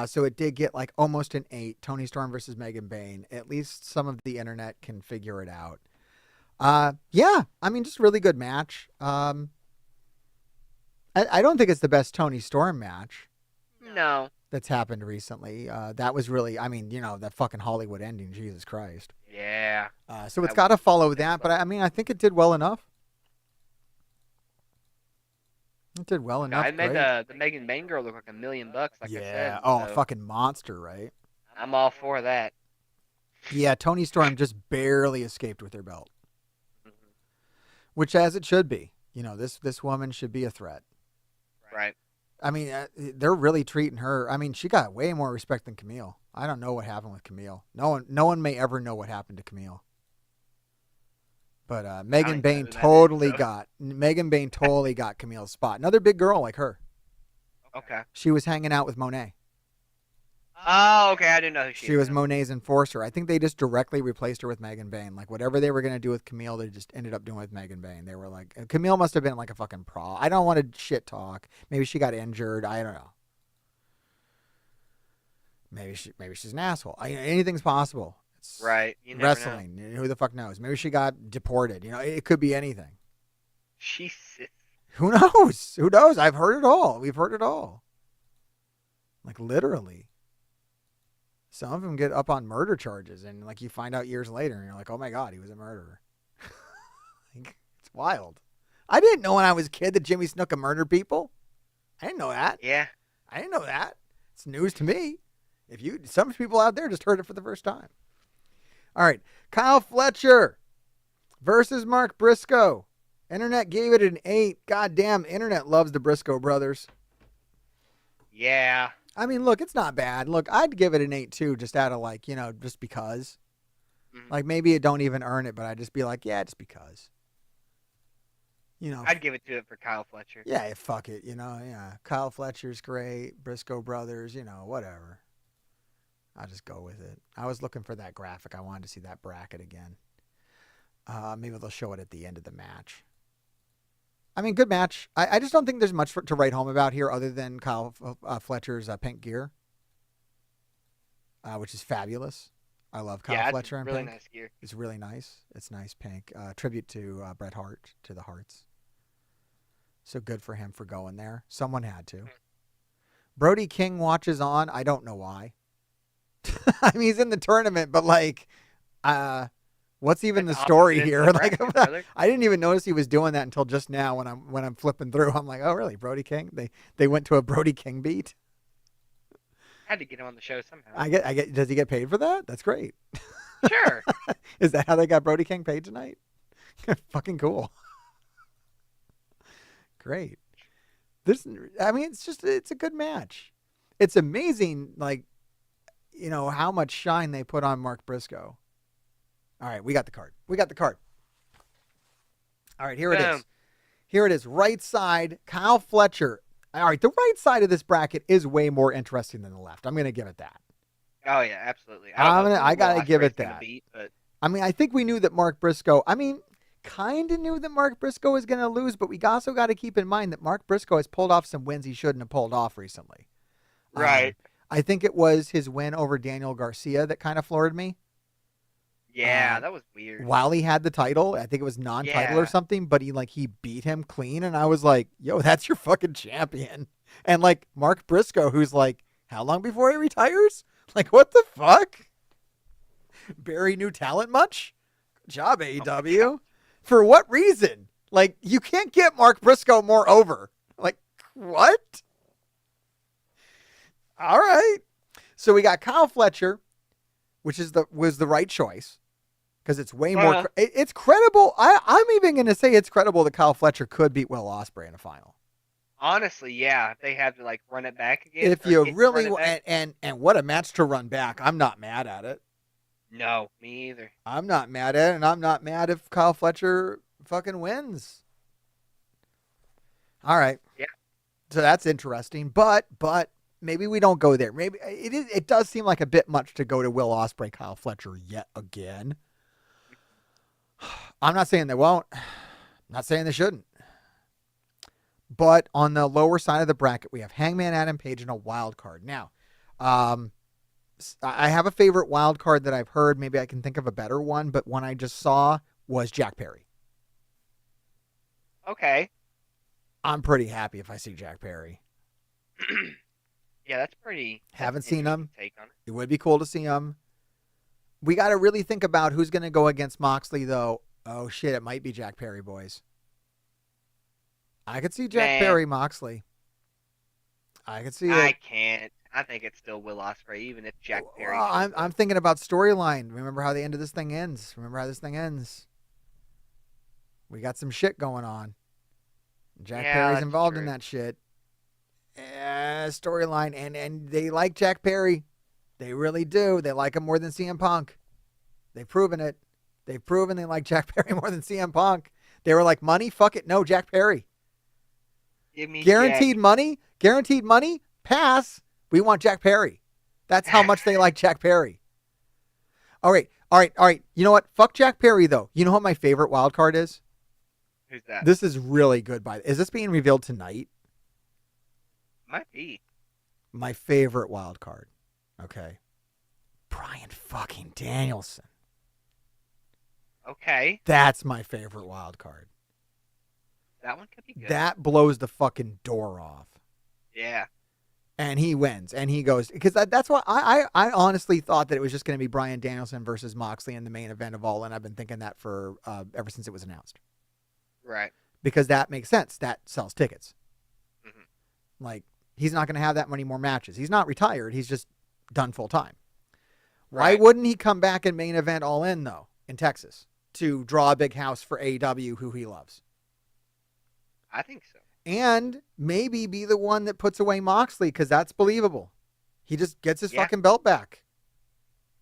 So it did get like almost an 8. Tony Storm versus Megan Bayne. At least some of the internet can figure it out. Yeah, I mean, just really good match. I don't think it's the best Tony Storm match. No. That's happened recently. That was really, I mean, you know, that fucking Hollywood ending, Jesus Christ. Yeah. So it's got to follow that, but I mean, I think it did well enough. It did well enough. I made the Megan Bayne girl look like $1 million, like I said. Yeah. Oh, so. A fucking monster, right? I'm all for that. Yeah, Tony Storm just barely escaped with her belt. Which, as it should be. You know, this woman should be a threat. Right. I mean, they're really treating her. I mean, she got way more respect than Camille. I don't know what happened with Camille. No one may ever know what happened to Camille. But Megan Bayne totally got Camille's spot. Another big girl like her. Okay. She was hanging out with Monet. Oh, okay. I didn't know who she was. Monet's enforcer. I think they just directly replaced her with Megan Bayne. Like, whatever they were going to do with Camille, they just ended up doing with Megan Bayne. They were like, Camille must have been like a fucking pro. I don't want to shit talk. Maybe she got injured. I don't know. Maybe she's an asshole. Anything's possible. It's right. You never wrestling. know. Who the fuck knows? Maybe she got deported. You know, it could be anything. Jesus. Who knows? Who knows? I've heard it all. We've heard it all. Like, literally. Some of them get up on murder charges, and like you find out years later, and you're like, "Oh my God, he was a murderer." Like, it's wild. I didn't know when I was a kid that Jimmy Snuka murdered people. I didn't know that. Yeah, I didn't know that. It's news to me. Some people out there just heard it for the first time. All right, Kyle Fletcher versus Mark Briscoe. Internet gave it an 8. Goddamn, internet loves the Briscoe brothers. Yeah. I mean, look, it's not bad. Look, I'd give it an 8 too, just out of like, you know, just because. Mm-hmm. Like maybe it don't even earn it, but I'd just be like, yeah, just because. You know, I'd give it to it for Kyle Fletcher. Yeah, fuck it. You know, yeah, Kyle Fletcher's great. Briscoe brothers, you know, whatever. I'll just go with it. I was looking for that graphic. I wanted to see that bracket again. Maybe they'll show it at the end of the match. I mean, good match. I just don't think there's much to write home about here other than Kyle Fletcher's pink gear, which is fabulous. I love Kyle Fletcher in really pink. Nice gear. It's really nice. It's nice pink. Tribute to Bret Hart, to the Hearts. So good for him for going there. Someone had to. Brody King watches on. I don't know why. I mean, he's in the tournament, but like, what's even the story here? Like, I didn't even notice he was doing that until just now when I'm flipping through. I'm like, oh, really? Brody King? They went to a Brody King beat. Had to get him on the show somehow. I get. Does he get paid for that? That's great. Sure. Is that how they got Brody King paid tonight? Fucking cool. Great. It's a good match. It's amazing, like, you know, how much shine they put on Mark Briscoe. All right, we got the card. All right, here it is. Here it is, right side, Kyle Fletcher. All right, the right side of this bracket is way more interesting than the left. I'm going to give it that. Oh yeah, absolutely. I got to give it that. But I mean, I think we knew that Mark Briscoe, kind of knew that Mark Briscoe was going to lose, but we also got to keep in mind that Mark Briscoe has pulled off some wins he shouldn't have pulled off recently. Right. I think it was his win over Daniel Garcia that kind of floored me. Yeah, that was weird. While he had the title, I think it was non-title or something, but he beat him clean, and I was like, yo, that's your fucking champion. And like Mark Briscoe, who's like, how long before he retires? Like, what the fuck? Barry new talent much? Good job, AEW. For what reason? Like, you can't get Mark Briscoe more over. Like, what? All right. So we got Kyle Fletcher, which was the right choice because it's way more. It's credible. I'm even going to say it's credible that Kyle Fletcher could beat Will Ospreay in a final. Honestly, yeah, if they had to like run it back again. If you really and what a match to run back. I'm not mad at it. No, me either. I'm not mad at it, and I'm not mad if Kyle Fletcher fucking wins. All right. Yeah. So that's interesting, but maybe we don't go there. Maybe it does seem like a bit much to go to Will Ospreay, Kyle Fletcher yet again. I'm not saying they won't. I'm not saying they shouldn't. But on the lower side of the bracket, we have Hangman Adam Page and a wild card. Now, I have a favorite wild card that I've heard. Maybe I can think of a better one, but one I just saw was Jack Perry. Okay. I'm pretty happy if I see Jack Perry. Yeah, that's pretty. Haven't seen him. Take on it. It would be cool to see him. We got to really think about who's going to go against Moxley, though. Oh, shit, it might be Jack Perry, boys. I could see Jack Perry, Moxley. I could see it. I can't. I think it's still Will Ospreay, even if Jack Perry. Well, I'm thinking about storyline. Remember how the end of this thing ends. We got some shit going on. Jack Perry's involved in that shit. Storyline, and they like Jack Perry. They really do. They like him more than CM Punk. They've proven it. They've proven they like Jack Perry more than CM Punk. They were like, money? Fuck it. No, Jack Perry. Give me Guaranteed Jack. money? Guaranteed money? Pass. We want Jack Perry. That's how much they like Jack Perry. All right. You know what? Fuck Jack Perry, though. You know what my favorite wild card is? Who's that? This is really good. Is this being revealed tonight? Might be. My favorite wild card. Okay. Bryan fucking Danielson. Okay. That's my favorite wild card. That one could be good. That blows the fucking door off. Yeah. And he wins. And he goes, because that's why I honestly thought that it was just going to be Bryan Danielson versus Moxley in the main event of All In. I've been thinking that for ever since it was announced. Right. Because that makes sense. That sells tickets. Mm-hmm. Like, he's not going to have that many more matches. He's not retired. He's just done full time. Why wouldn't he come back and main event All In, though, in Texas to draw a big house for AEW, who he loves? I think so. And maybe be the one that puts away Moxley, because that's believable. He just gets his fucking belt back,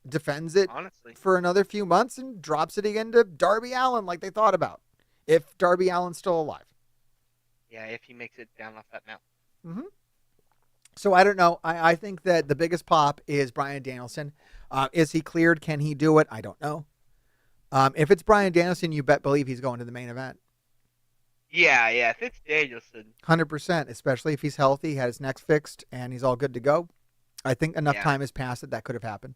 defends it for another few months, and drops it again to Darby Allin like they thought about, if Darby Allin's still alive. Yeah, if he makes it down off that mountain. Mm-hmm. So I don't know. I think that the biggest pop is Bryan Danielson. Is he cleared? Can he do it? I don't know. If it's Bryan Danielson, you believe he's going to the main event. Yeah, if it's Danielson. 100%, especially if he's healthy, had his neck fixed, and he's all good to go. I think enough time has passed that could have happened.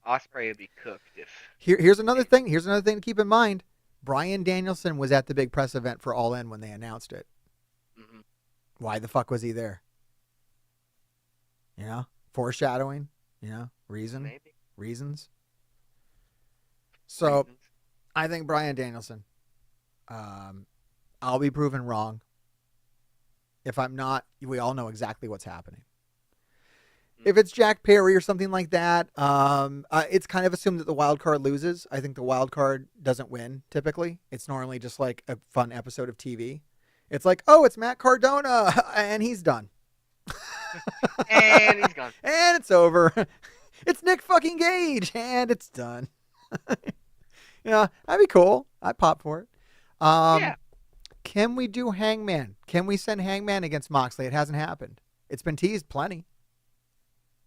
Ospreay would be cooked if... Here's another thing. Here's another thing to keep in mind. Bryan Danielson was at the big press event for All In when they announced it. Mm-hmm. Why the fuck was he there? You know? Foreshadowing? You know? Reasons? So, I think Bryan Danielson. I'll be proven wrong. If I'm not, we all know exactly what's happening. If it's Jack Perry or something like that, it's kind of assumed that the wild card loses. I think the wild card doesn't win, typically. It's normally just like a fun episode of TV. It's like, oh, it's Matt Cardona, and he's done. And he's gone. And it's over. It's Nick fucking Gage, and it's done. Yeah, that'd be cool. I'd pop for it. Can we do Hangman? Can we send Hangman against Moxley? It hasn't happened. It's been teased plenty.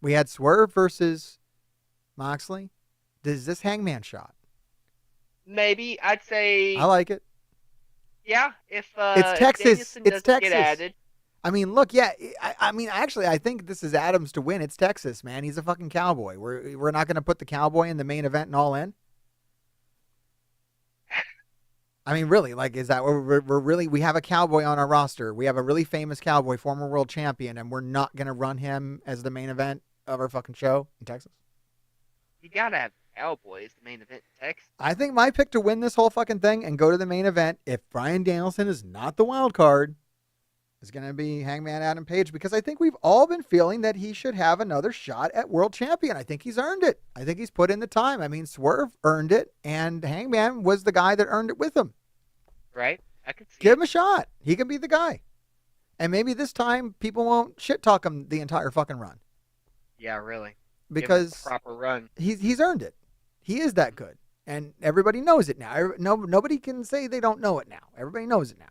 We had Swerve versus Moxley. Is this Hangman shot? Maybe I'd say. I like it. Yeah, if It's Texas. Danielson It's doesn't Texas. get added. I mean, look, yeah. I mean, actually, I think this is Adams to win. It's Texas, man. He's a fucking cowboy. We're not going to put the cowboy in the main event and All In. I mean, really, like, is that we're really, we have a cowboy on our roster. We have a really famous cowboy, former world champion, and we're not going to run him as the main event of our fucking show in Texas? You gotta have Cowboys, the main event in Texas. I think my pick to win this whole fucking thing and go to the main event, if Bryan Danielson is not the wild card, is going to be Hangman Adam Page, because I think we've all been feeling that he should have another shot at world champion. I think he's earned it. I think he's put in the time. I mean, Swerve earned it, and Hangman was the guy that earned it with him. Right? I could see Give him a shot. He can be the guy. And maybe this time people won't shit talk him the entire fucking run. Yeah, really. Because Give him a proper run. He's earned it. He is that good. And everybody knows it now. Nobody can say they don't know it now. Everybody knows it now.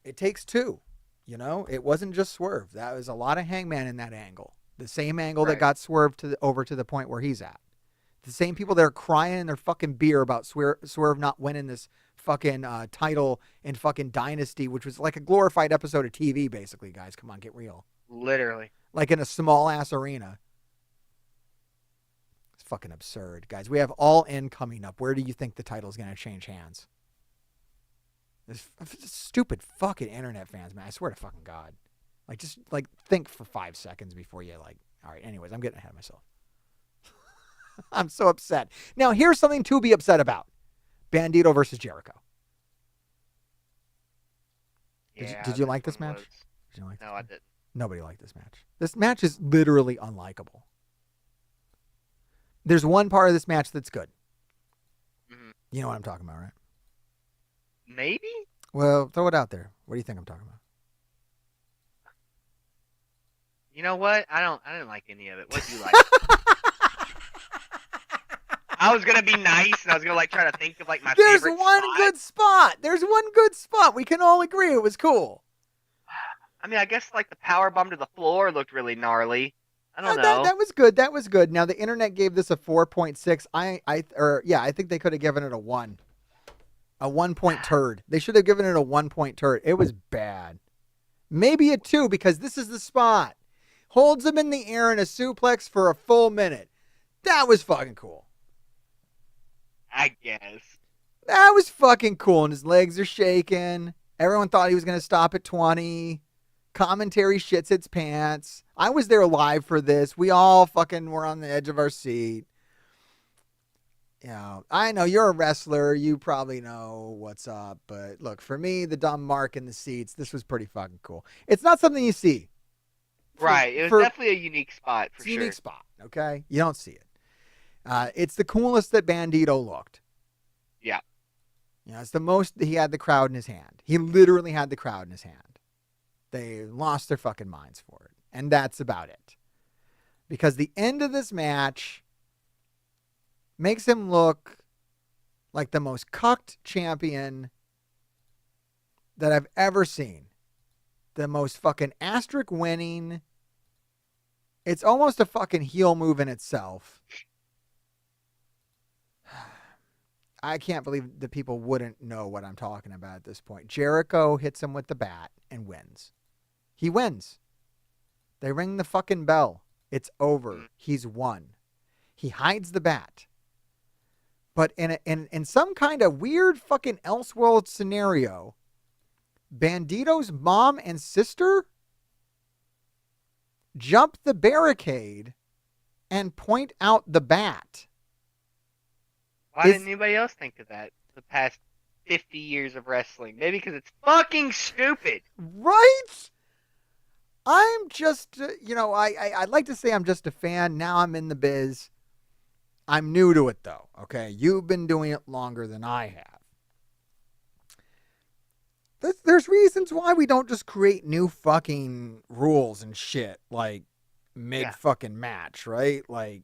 It takes two. You know, it wasn't just Swerve. That was a lot of Hangman in that angle. The same angle that got Swerve over to the point where he's at. The same people that are crying in their fucking beer about Swerve not winning this fucking title in fucking Dynasty, which was like a glorified episode of TV, basically, guys. Come on, get real. Literally. Like in a small-ass arena. It's fucking absurd, guys. We have All In coming up. Where do you think the title's going to change hands? This stupid fucking internet fans, man. I swear to fucking God. Like, just, like, think for 5 seconds before you, like... All right, anyways, I'm getting ahead of myself. I'm so upset. Now, here's something to be upset about. Bandito versus Jericho. Did you like this match? Did you like No, I didn't. Nobody liked this match. This match is literally unlikable. There's one part of this match that's good. Mm-hmm. You know what I'm talking about, right? Maybe? Well, throw it out there. What do you think I'm talking about? You know what? I didn't like any of it. What do you like? I was gonna be nice, and I was gonna like try to think of like my There's favorite one spot. good spot. There's one good spot. We can all agree it was cool. I mean, I guess like the power bomb to the floor looked really gnarly. I don't know. That was good. That was good. Now the internet gave this a 4.6. I think they could have given it a 1. A 1-point turd. They should have given it a 1-point turd. It was bad. Maybe a 2, because this is the spot. Holds him in the air in a suplex for a full minute. That was fucking cool. I guess. That was fucking cool. And his legs are shaking. Everyone thought he was going to stop at 20. Commentary shits its pants. I was there live for this. We all fucking were on the edge of our seat. You know, I know you're a wrestler. You probably know what's up. But look, for me, the dumb mark in the seats, this was pretty fucking cool. It's not something you see. Right. It was definitely a unique spot for It's a sure. unique spot, okay? You don't see it. It's the coolest that Bandito looked. Yeah. You know, it's the most he had the crowd in his hand. He literally had the crowd in his hand. They lost their fucking minds for it. And that's about it. Because the end of this match makes him look like the most cucked champion that I've ever seen. The most fucking asterisk winning. It's almost a fucking heel move in itself. I can't believe that people wouldn't know what I'm talking about at this point. Jericho hits him with the bat and wins. He wins. They ring the fucking bell. It's over. He's won. He hides the bat. But in some kind of weird fucking Elseworld scenario, Bandito's mom and sister jump the barricade and point out the bat. Why didn't anybody else think of that the past 50 years of wrestling? Maybe because it's fucking stupid. Right? I'm just, I'd like to say I'm just a fan. Now I'm in the biz. I'm new to it, though, okay? You've been doing it longer than I have. There's reasons why we don't just create new fucking rules and shit, like mid-fucking match, right? Like,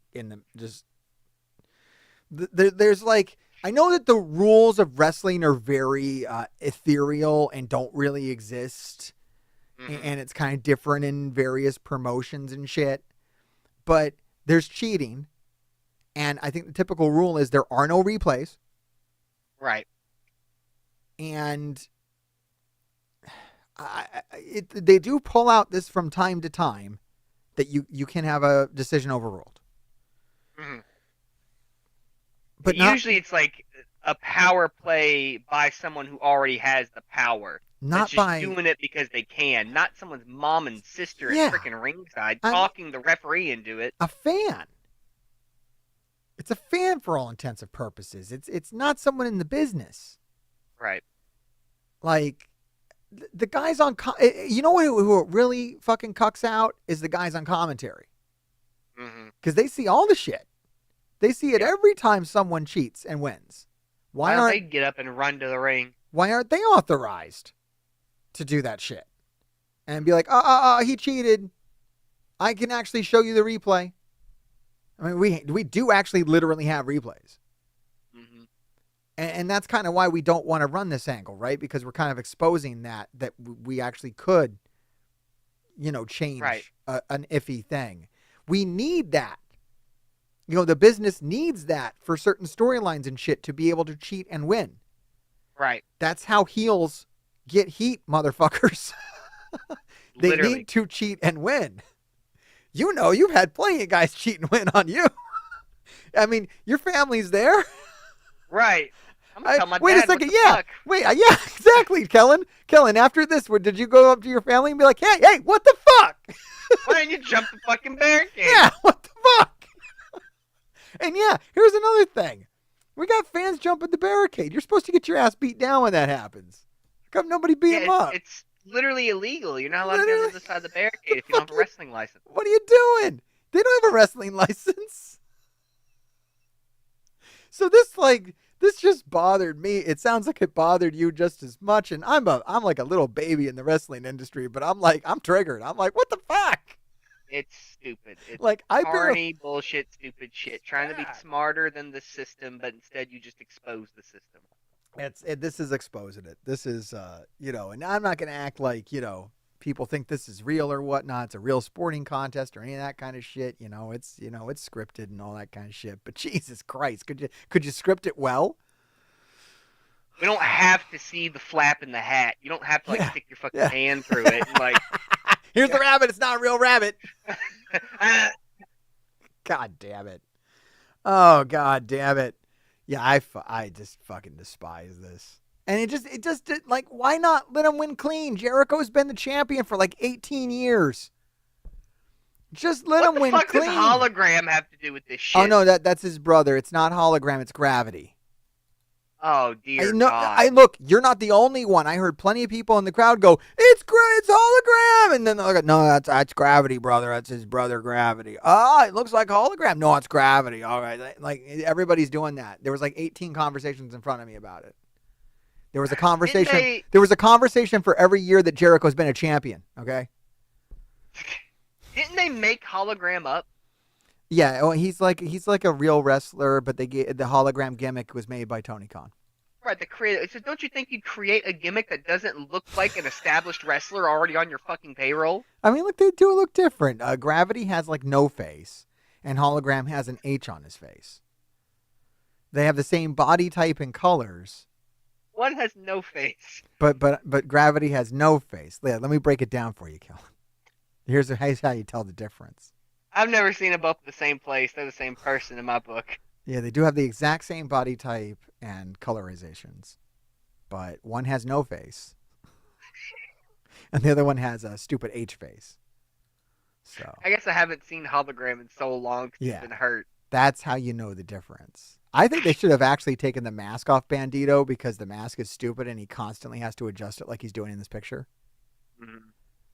there's like I know that the rules of wrestling are very ethereal and don't really exist. And it's kind of different in various promotions and shit. But there's cheating. And I think the typical rule is there are no replays. Right. And they do pull out this from time to time that you can have a decision overruled. Mm-hmm. But usually it's like a power play by someone who already has the power. Not just by doing it because they can, not someone's mom and sister Yeah. at freaking ringside talking the referee into it. a fan. It's a fan for all intents and purposes. It's not someone in the business. Right. Like the guys on, you know who it really fucking cucks out is the guys on commentary. Because they see all the shit. They see it every time someone cheats and wins. Why don't they get up and run to the ring? Why aren't they authorized to do that shit? And be like, he cheated. I can actually show you the replay. I mean, we do actually literally have replays. And that's kind of why we don't want to run this angle, right? Because we're kind of exposing that we actually could, change an iffy thing. We need that. The business needs that for certain storylines and shit to be able to cheat and win. Right. That's how heels get heat, motherfuckers. They Literally. need to cheat and win. You've had plenty of guys cheat and win on you. I mean, your family's there. Right. I'm gonna tell my Wait dad, a second. what the Yeah. fuck? Wait. Yeah. Exactly, Kellin. Kellin. After this, did you go up to your family and be like, "Hey, what the fuck? Why didn't you jump the fucking barricade?" Yeah. What the fuck?" And yeah, here's another thing. We got fans jumping the barricade. You're supposed to get your ass beat down when that happens. How come nobody beat him up? It's literally illegal. You're not allowed to be on the other side of the barricade if you don't have a wrestling license. What are you doing? They don't have a wrestling license. So this just bothered me. It sounds like it bothered you just as much. And I'm like a little baby in the wrestling industry, but I'm triggered. I'm like, what the fuck? It's stupid. It's Like, carny bullshit, stupid shit. Trying to be smarter than the system, but instead you just expose the system. This is exposing it. This is, and I'm not going to act like, people think this is real or whatnot. It's a real sporting contest or any of that kind of shit. It's scripted and all that kind of shit. But Jesus Christ, could you script it well? We don't have to see the flap in the hat. You don't have to stick your fucking hand through it. And, here's the rabbit. It's not a real rabbit. God damn it. Oh, God damn it. Yeah, I just fucking despise this. And it just like, why not let him win clean? Jericho's been the champion for like 18 years. Just let him win What the clean. fuck does Hologram have to do with this shit? Oh, no, that's his brother. It's not Hologram, it's Gravity. Oh, dear No, God. look, you're not the only one. I heard plenty of people in the crowd go, it's Hologram. And then they're like, no, that's Gravity, brother. That's his brother, Gravity. It looks like Hologram. No, it's Gravity. All right. Like, everybody's doing that. There was like 18 conversations in front of me about it. There was a conversation. There was a conversation for every year that Jericho's been a champion. Okay. Didn't they make Hologram up? Yeah, well, he's like a real wrestler, but the hologram gimmick was made by Tony Khan. Right, the creator. So don't you think you'd create a gimmick that doesn't look like an established wrestler already on your fucking payroll? I mean, look, they do look different. Gravity has like no face, and Hologram has an H on his face. They have the same body type and colors. One has no face. But Gravity has no face. Let me break it down for you, Kellin. Here's how you tell the difference. I've never seen them both in the same place. They're the same person in my book. Yeah, they do have the exact same body type and colorizations, but one has no face, and the other one has a stupid H face. So I guess I haven't seen Hologram in so long because he's been hurt. That's how you know the difference. I think they should have actually taken the mask off Bandito because the mask is stupid and he constantly has to adjust it like he's doing in this picture. Mm-hmm.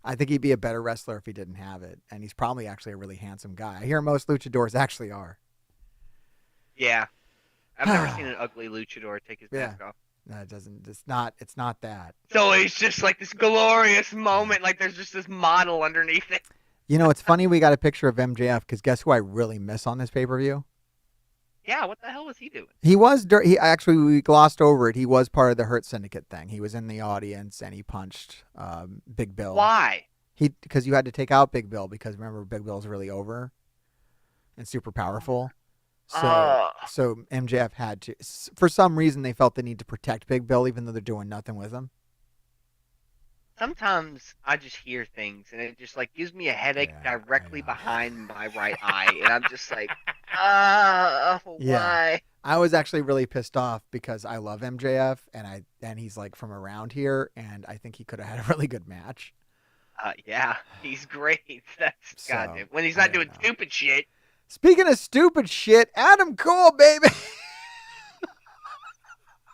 I think he'd be a better wrestler if he didn't have it, and he's probably actually a really handsome guy. I hear most luchadors actually are. Yeah. I've never seen an ugly luchador take his mask off. No, it doesn't. It's not that. So it's just like this glorious moment, like there's just this model underneath it. You know, it's funny we got a picture of MJF because guess who I really miss on this pay-per-view? Yeah, what the hell was he doing? He was. He actually, we glossed over it. He was part of the Hurt Syndicate thing. He was in the audience and he punched Big Bill. Why? Because you had to take out Big Bill because remember Big Bill's really over and super powerful. So MJF had to. For some reason, they felt the need to protect Big Bill, even though they're doing nothing with him. Sometimes I just hear things and it just like gives me a headache directly behind my right eye, and I'm just like, why? I was actually really pissed off because I love MJF and he's like from around here, and I think he could have had a really good match. Yeah, he's great. That's goddamn. When he's not doing stupid shit. Speaking of stupid shit, Adam Cole, baby.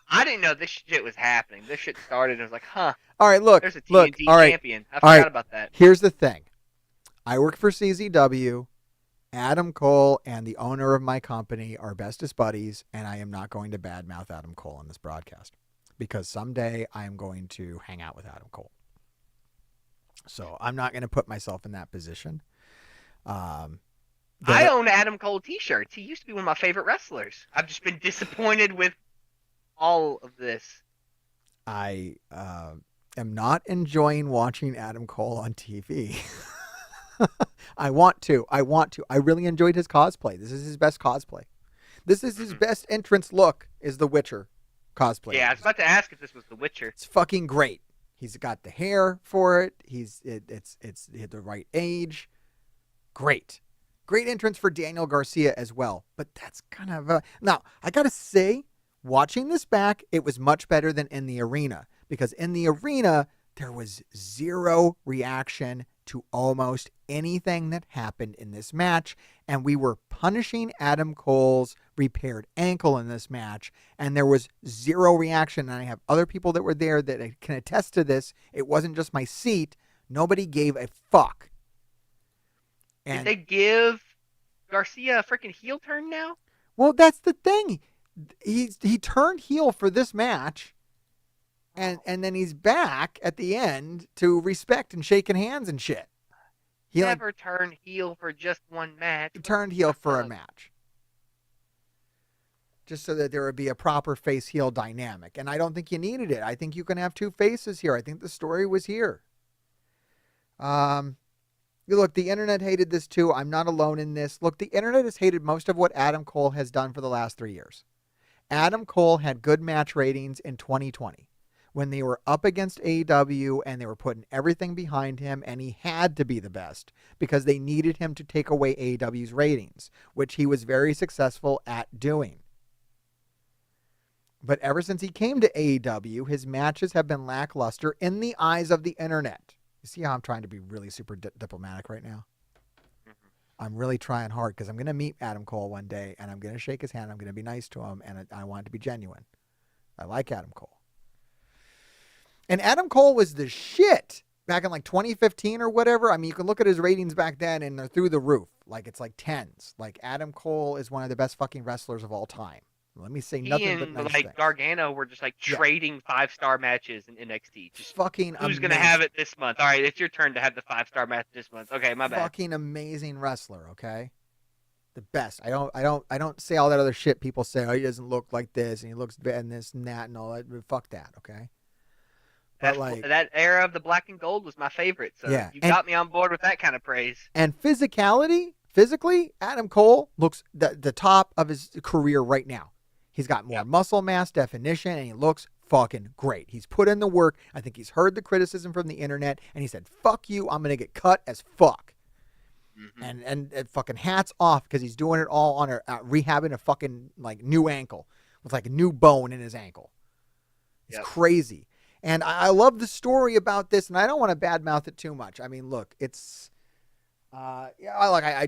I didn't know this shit was happening. This shit started and I was like, huh. All right, look. There's a TNT champion. I forgot about that. Here's the thing. I work for CZW. Adam Cole and the owner of my company are bestest buddies, and I am not going to badmouth Adam Cole on this broadcast because someday I am going to hang out with Adam Cole. So I'm not going to put myself in that position. I own Adam Cole t-shirts. He used to be one of my favorite wrestlers. I've just been disappointed with all of this. I am not enjoying watching Adam Cole on TV. I want to. I really enjoyed his cosplay. This is his best cosplay. This is his best entrance look is the Witcher cosplay. Yeah, I was about to ask if this was the Witcher. It's fucking great. He's got the hair for it. It's the right age. Great entrance for Daniel Garcia as well. But that's kind of now I gotta say, watching this back, it was much better than in the arena because in the arena there was zero reaction to almost anything that happened in this match, and we were punishing Adam Cole's repaired ankle in this match, and there was zero reaction. And I have other people that were there that can attest to this. It wasn't just my seat. Nobody gave a fuck. And did they give Garcia a freaking heel turn now? Well, that's the thing. He turned heel for this match. And then he's back at the end to respect and shaking hands and shit. He never turned heel for just one match. He turned heel for a match. Just so that there would be a proper face-heel dynamic. And I don't think you needed it. I think you can have two faces here. I think the story was here. Look, the internet hated this too. I'm not alone in this. Look, the internet has hated most of what Adam Cole has done for the last 3 years. Adam Cole had good match ratings in 2020. When they were up against AEW and they were putting everything behind him, and he had to be the best because they needed him to take away AEW's ratings, which he was very successful at doing. But ever since he came to AEW, his matches have been lackluster in the eyes of the internet. You see how I'm trying to be really super diplomatic right now? I'm really trying hard because I'm going to meet Adam Cole one day, and I'm going to shake his hand. I'm going to be nice to him, and I want it to be genuine. I like Adam Cole. And Adam Cole was the shit back in like 2015 or whatever. I mean, you can look at his ratings back then and they're through the roof. Like it's like tens. Like Adam Cole is one of the best fucking wrestlers of all time. Let me say nothing but nice things. Gargano were just like trading 5-star matches in NXT. Just fucking who's going to have it this month? All right, it's your turn to have the 5-star match this month. Okay, my bad. Fucking amazing wrestler, okay? The best. I don't say all that other shit people say. Oh, he doesn't look like this and he looks bad and this and that and all that. Fuck that, okay? But that era of the black and gold was my favorite. So yeah, you got me on board with that kind of praise. And physically, Adam Cole looks the top of his career right now. He's got more muscle mass, definition, and he looks fucking great. He's put in the work. I think he's heard the criticism from the internet, and he said, fuck you, I'm going to get cut as fuck. Mm-hmm. And fucking hats off because he's doing it all on rehabbing a fucking like new ankle with like a new bone in his ankle. It's crazy. And I love the story about this, and I don't want to badmouth it too much. I mean, look, it's I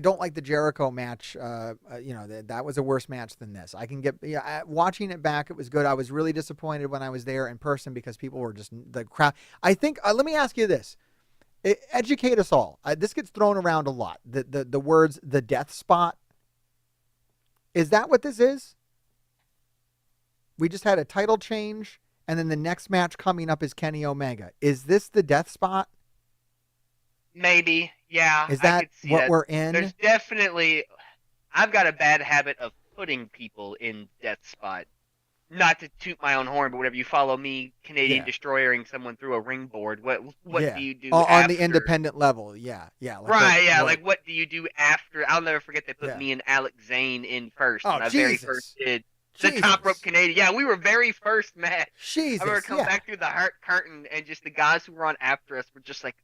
don't like the Jericho match. That was a worse match than this. I can get watching it back. It was good. I was really disappointed when I was there in person because people were just the crowd. I think. Let me ask you this: educate us all. This gets thrown around a lot. The words "the death spot." Is that what this is? We just had a title change. And then the next match coming up is Kenny Omega. Is this the death spot? Maybe, yeah. Is that what we're in? There's definitely... I've got a bad habit of putting people in death spot. Not to toot my own horn, but whenever you follow me, Canadian Destroyering someone through a ring board, what do you do on after? the independent level? Yeah. Like what do you do after? I'll never forget they put me and Alex Zane in first when I very first did the top rope Canadian. Yeah, we were very first match. Jesus, I remember coming back through the heart curtain, and just the guys who were on after us were just like,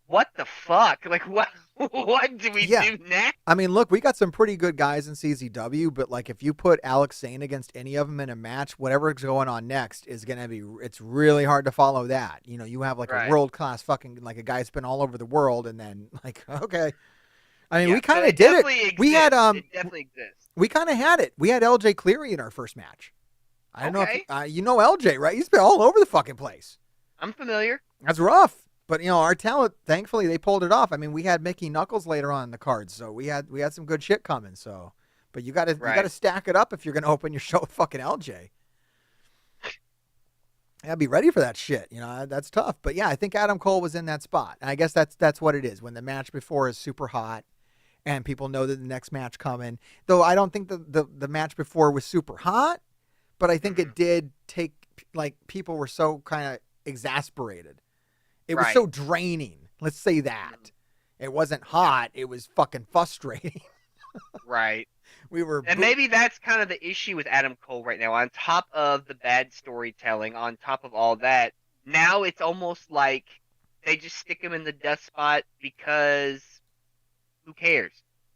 "What the fuck? Like what? What do we do next?" I mean, look, we got some pretty good guys in CZW, but like if you put Alex Zane against any of them in a match, whatever's going on next is gonna be. It's really hard to follow that. You know, you have like a world class fucking like a guy that's been all over the world, and then like okay. I mean, we kind of did it. We had It definitely exists. we kind of had it. We had LJ Cleary in our first match. I don't know if you know LJ, right? He's been all over the fucking place. I'm familiar. That's rough. But you know, our talent, thankfully, they pulled it off. I mean, we had Mickey Knuckles later on in the cards, so we had some good shit coming. So, but you gotta stack it up if you're gonna open your show with fucking LJ. Yeah, be ready for that shit. You know, that's tough. But yeah, I think Adam Cole was in that spot, and I guess that's what it is. When the match before is super hot, and people know that the next match coming. Though I don't think the match before was super hot, but I think it did take like people were so kind of exasperated. It was so draining. Let's say that. It wasn't hot. It was fucking frustrating. Right. And maybe that's kind of the issue with Adam Cole right now. On top of the bad storytelling, on top of all that, now it's almost like they just stick him in the death spot because who cares?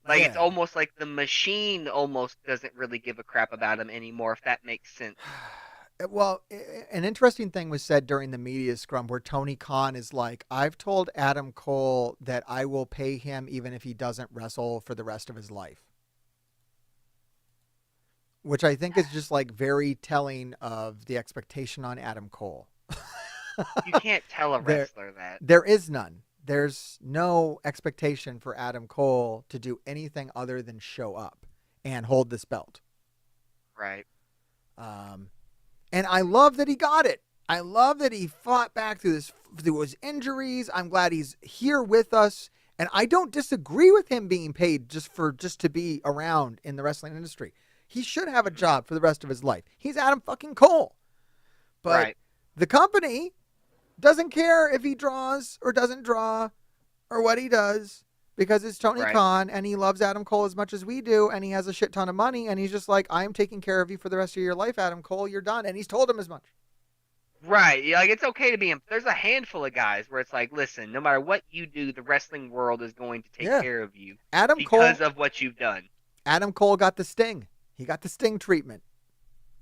Like it's almost like the machine almost doesn't really give a crap about him anymore, if that makes sense. Well, an interesting thing was said during the media scrum where Tony Khan is like, I've told Adam Cole that I will pay him even if he doesn't wrestle for the rest of his life. Which I think is just like very telling of the expectation on Adam Cole. You can't tell a wrestler that. There is none. There's no expectation for Adam Cole to do anything other than show up and hold this belt. Right. And I love that he got it. I love that he fought back through his injuries. I'm glad he's here with us. And I don't disagree with him being paid just to be around in the wrestling industry. He should have a job for the rest of his life. He's Adam fucking Cole. But the company doesn't care if he draws or doesn't draw or what he does because it's Tony Khan and he loves Adam Cole as much as we do and he has a shit ton of money and he's just like, I am taking care of you for the rest of your life, Adam Cole. You're done. And he's told him as much. Right. Like it's okay to be there's a handful of guys where it's like, listen, no matter what you do, the wrestling world is going to take care of you because of what you've done. Adam Cole got the sting. He got the sting treatment.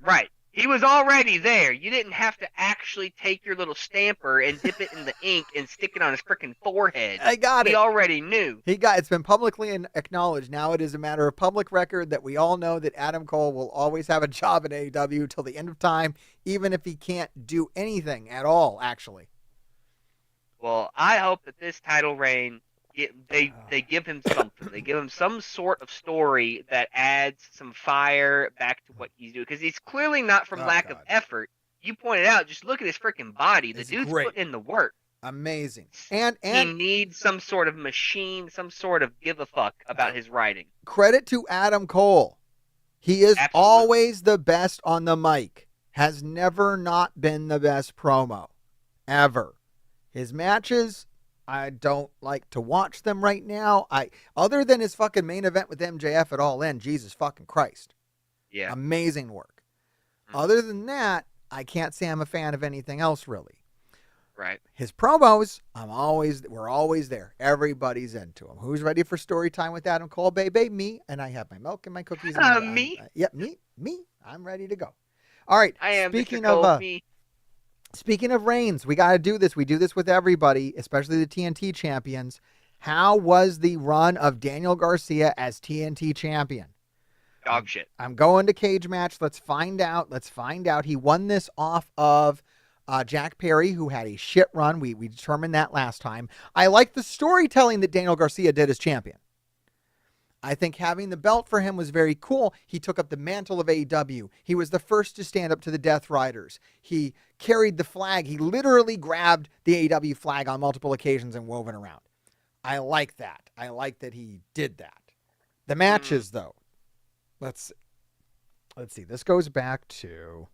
Right. He was already there. You didn't have to actually take your little stamper and dip it in the ink and stick it on his freaking forehead. I got it. He already knew. It's been publicly acknowledged. Now it is a matter of public record that we all know that Adam Cole will always have a job in AEW till the end of time, even if he can't do anything at all, actually. Well, I hope that this title reign, they give him something. They give him some sort of story that adds some fire back to what he's doing. Because he's clearly not from lack of effort. You pointed out, just look at his freaking body. The dude's putting in the work. Amazing. And he needs some sort of machine, some sort of give a fuck about his writing. Credit to Adam Cole. He is always the best on the mic. Has never not been the best promo. Ever. His matches, I don't like to watch them right now. Other than his fucking main event with MJF at All In, Jesus fucking Christ. Yeah. Amazing work. Other than that, I can't say I'm a fan of anything else really. Right. His promos, we're always there. Everybody's into him. Who's ready for story time with Adam Cole, baby? Me. And I have my milk and my cookies. Me? Me. I'm ready to go. All right. I am speaking Mr. Cole, of me. Speaking of reigns, we got to do this. We do this with everybody, especially the TNT champions. How was the run of Daniel Garcia as TNT champion? Dog shit. I'm going to cage match. Let's find out. He won this off of Jack Perry, who had a shit run. We determined that last time. I like the storytelling that Daniel Garcia did as champion. I think having the belt for him was very cool. He took up the mantle of AEW. He was the first to stand up to the Death Riders. He carried the flag. He literally grabbed the AEW flag on multiple occasions and wove it around. I like that. I like that he did that. The matches, though. let's see. This goes back to,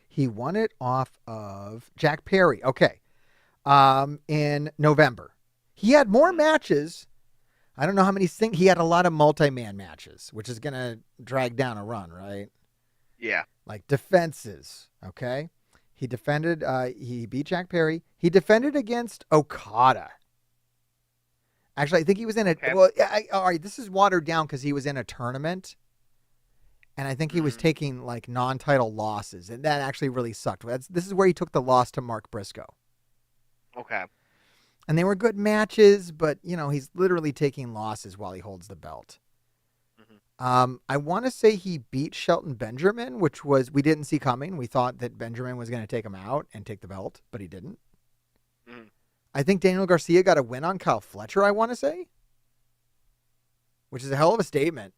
he won it off of Jack Perry. Okay. In November. He had more matches. I don't know how many he had a lot of multi-man matches, which is going to drag down a run, right? Yeah. Like defenses. Okay. He defended, he beat Jack Perry. He defended against Okada. Actually, I think he was in a, well, all right, this is watered down because he was in a tournament. And I think he was taking like non-title losses. And that actually really sucked. This is where he took the loss to Mark Briscoe. Okay. And they were good matches, but, you know, he's literally taking losses while he holds the belt. I want to say he beat Shelton Benjamin, which was, we didn't see coming. We thought that Benjamin was going to take him out and take the belt, but he didn't. I think Daniel Garcia got a win on Kyle Fletcher, I want to say, which is a hell of a statement.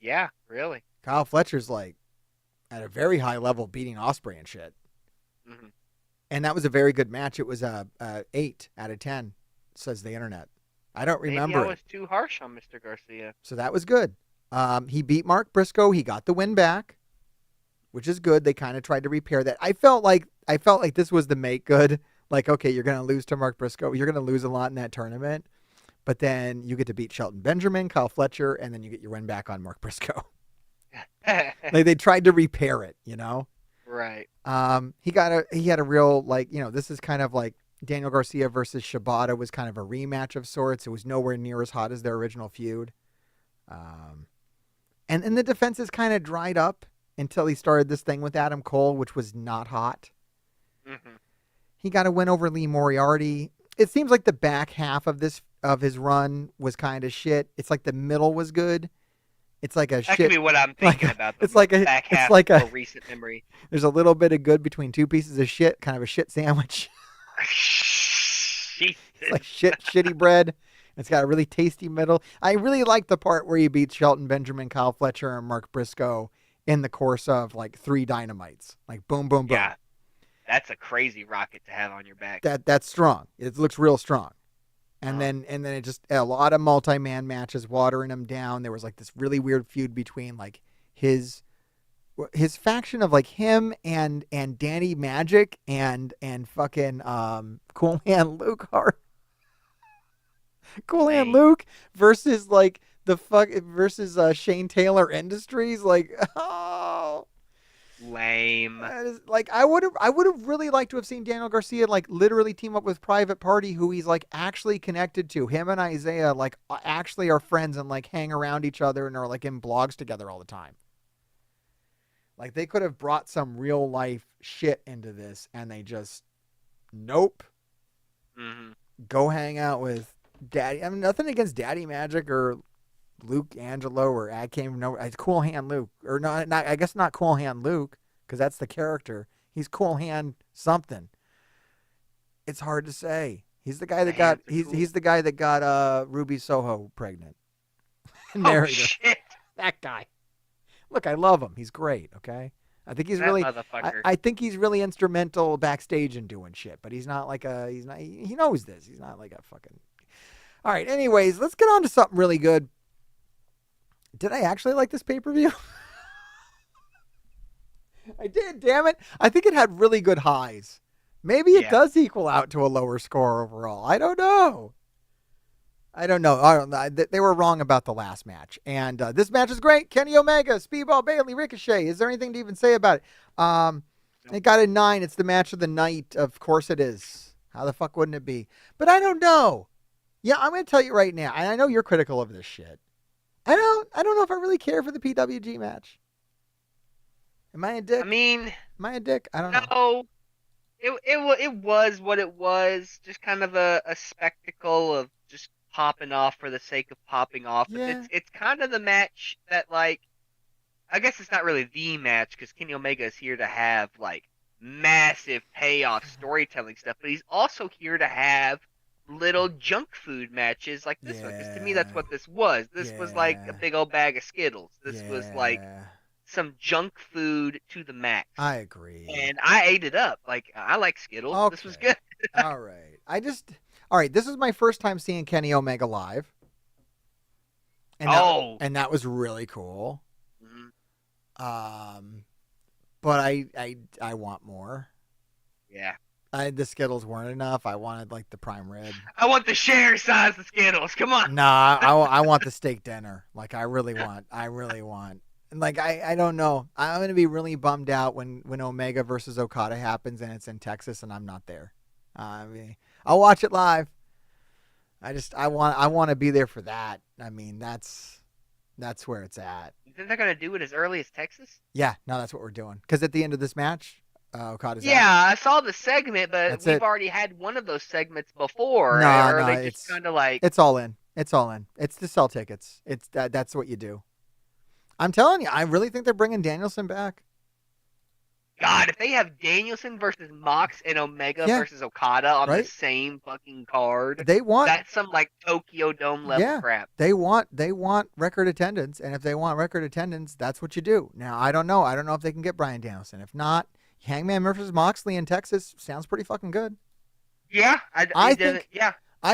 Yeah, really. Kyle Fletcher's like at a very high level beating Ospreay and shit. And that was a very good match. It was a 8 out of 10, says the internet. I don't remember. Maybe I was too harsh on Mr. Garcia. So that was good. He beat Mark Briscoe. He got the win back, which is good. They kind of tried to repair that. I felt like this was the make good. Like, okay, you're going to lose to Mark Briscoe. You're going to lose a lot in that tournament. But then you get to beat Shelton Benjamin, Kyle Fletcher, and then you get your win back on Mark Briscoe. Like they tried to repair it, you know? Right. He had a real, like, you know, this is kind of like Daniel Garcia versus Shibata was kind of a rematch of sorts. It was nowhere near as hot as their original feud. And the defenses kind of dried up until he started this thing with Adam Cole, which was not hot. He got a win over Lee Moriarty. It seems like the back half of his run was kind of shit. It's like the middle was good. It's like a that shit. could be what I'm thinking about. It's like a back half it's like a recent memory. There's a little bit of good between two pieces of shit, kind of a shit sandwich. It's like shitty bread. It's got a really tasty middle. I really like the part where he beats Shelton Benjamin, Kyle Fletcher, and Mark Briscoe in the course of like 3 dynamites. Like boom, boom, boom. Yeah. That's a crazy rocket to have on your back. That's strong. It looks real strong. And then it just a lot of multi-man matches watering him down. There was like this really weird feud between like his faction of like him and Danny Magic and fucking Cool Hand Luke Hart. Cool Hand Luke versus like versus Shane Taylor Industries. Like, oh, lame. Like I would have really liked to have seen Daniel Garcia like literally team up with Private Party, who he's like actually connected to. Him and Isaiah like actually are friends and like hang around each other and are like in blogs together all the time. Like they could have brought some real life shit into this, and they just nope. Go hang out with Daddy. I mean, nothing against Daddy Magic or Luke Angelo or I can't even know. It's Cool Hand Luke or not. I guess not Cool Hand Luke because that's the character. He's Cool Hand something. It's hard to say. He's the guy that got he's the guy that got Ruby Soho pregnant. And married her. Shit. That guy. Look, I love him. He's great. Okay. I think he's really. I think he's really instrumental backstage in doing shit, but he's not like a. He's not. He knows this. He's not like a fucking. All right. Anyways, let's get on to something really good. Did I actually like this pay-per-view? I did, damn it. I think it had really good highs. Maybe it does equal out to a lower score overall. I don't know. They were wrong about the last match. And this match is great. Kenny Omega, Speedball Bailey, Ricochet. Is there anything to even say about it? It got a 9. It's the match of the night. Of course it is. How the fuck wouldn't it be? But I don't know. Yeah, I'm going to tell you right now. And I know you're critical of this shit. I don't know if I really care for the PWG match. Am I a dick? I mean, am I a dick? I don't know. No, it was what it was. Just kind of a spectacle of just popping off for the sake of popping off. Yeah. It's kind of the match that, like, I guess it's not really the match because Kenny Omega is here to have like massive payoff storytelling stuff, but he's also here to have little junk food matches like this one. Because to me, that's what this was. This was like a big old bag of Skittles. This was like some junk food to the max. I agree. And I ate it up. Like, I like Skittles. Okay. This was good. All right. All right. This is my first time seeing Kenny Omega live. And that was really cool. But I want more. Yeah. The Skittles weren't enough. I wanted like the prime rib. I want the share size of Skittles. Come on. Nah, I want the steak dinner. Like I really want. And like I don't know. I'm gonna be really bummed out when Omega versus Okada happens and it's in Texas and I'm not there. I mean, I'll watch it live. I want to be there for that. I mean, that's where it's at. Isn't they gonna do it as early as Texas? Yeah, no, that's what we're doing. Because at the end of this match, Okada's Yeah, out. I saw the segment, but That's we've it. already had one of those segments before. No, or no, they just kind of like it's all in. It's all in. It's to sell tickets. It's that's what you do. I'm telling you, I really think they're bringing Danielson back. God. If they have Danielson versus Mox and Omega Yeah. versus Okada on the Right. same fucking card, They want that's some like Tokyo Dome level crap. They want record attendance, and if they want record attendance, that's what you do. Now I don't know. I don't know if they can get Bryan Danielson. If not, Hangman versus Moxley in Texas sounds pretty fucking good. Yeah, I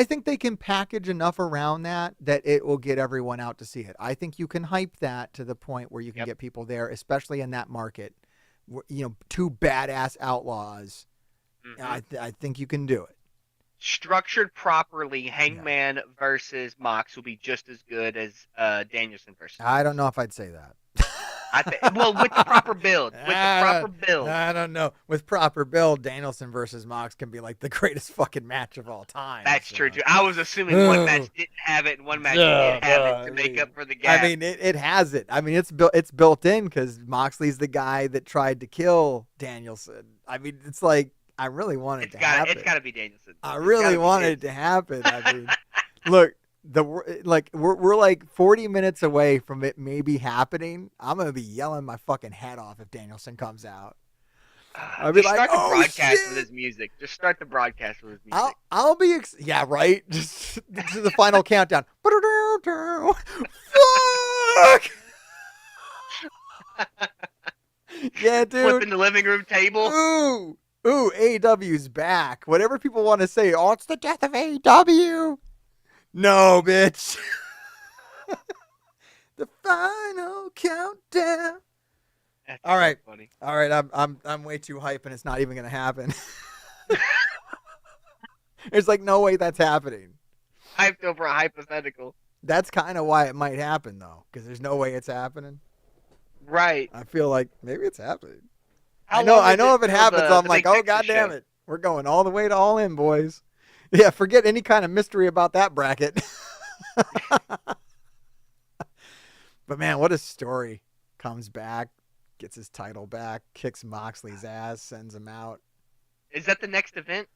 think they can package enough around that it will get everyone out to see it. I think you can hype that to the point where you can get people there, especially in that market. You know, two badass outlaws. I think you can do it. Structured properly, Hangman versus Mox will be just as good as Danielson versus. I don't know if I'd say that. Well, with the proper build. I don't know. With proper build, Danielson versus Mox can be like the greatest fucking match of all time. That's true too. I was assuming one match didn't have it and one match did have it to make up for the gap. I mean, it has it. I mean, it's built in because Moxley's the guy that tried to kill Danielson. I mean, it's like I really want it to happen. It's got to be Danielson. I really wanted it to happen. I mean, look. We're like 40 minutes away from it maybe happening. I'm gonna be yelling my fucking head off if Danielson comes out. I'll be Just like, start the "Oh broadcast shit!" with his music. Just start the broadcast with his music. I'll be yeah, right. Just to the final countdown. Fuck. Yeah, dude. Flipping the living room table. Ooh, AEW's back. Whatever people want to say. Oh, it's the death of AEW. No, bitch. The final countdown. That's all right. So funny. All right, I'm way too hype and it's not even going to happen. There's like no way that's happening. Hyped over a hypothetical. That's kind of why it might happen though, because there's no way it's happening. Right. I feel like maybe it's happening. How I know long is if it till happens, I'm the like, big oh Texas god damn show? it. We're going all the way to All In, boys. Yeah, forget any kind of mystery about that bracket. But man, what a story. Comes back, gets his title back, kicks Moxley's ass, sends him out. Is that the next event?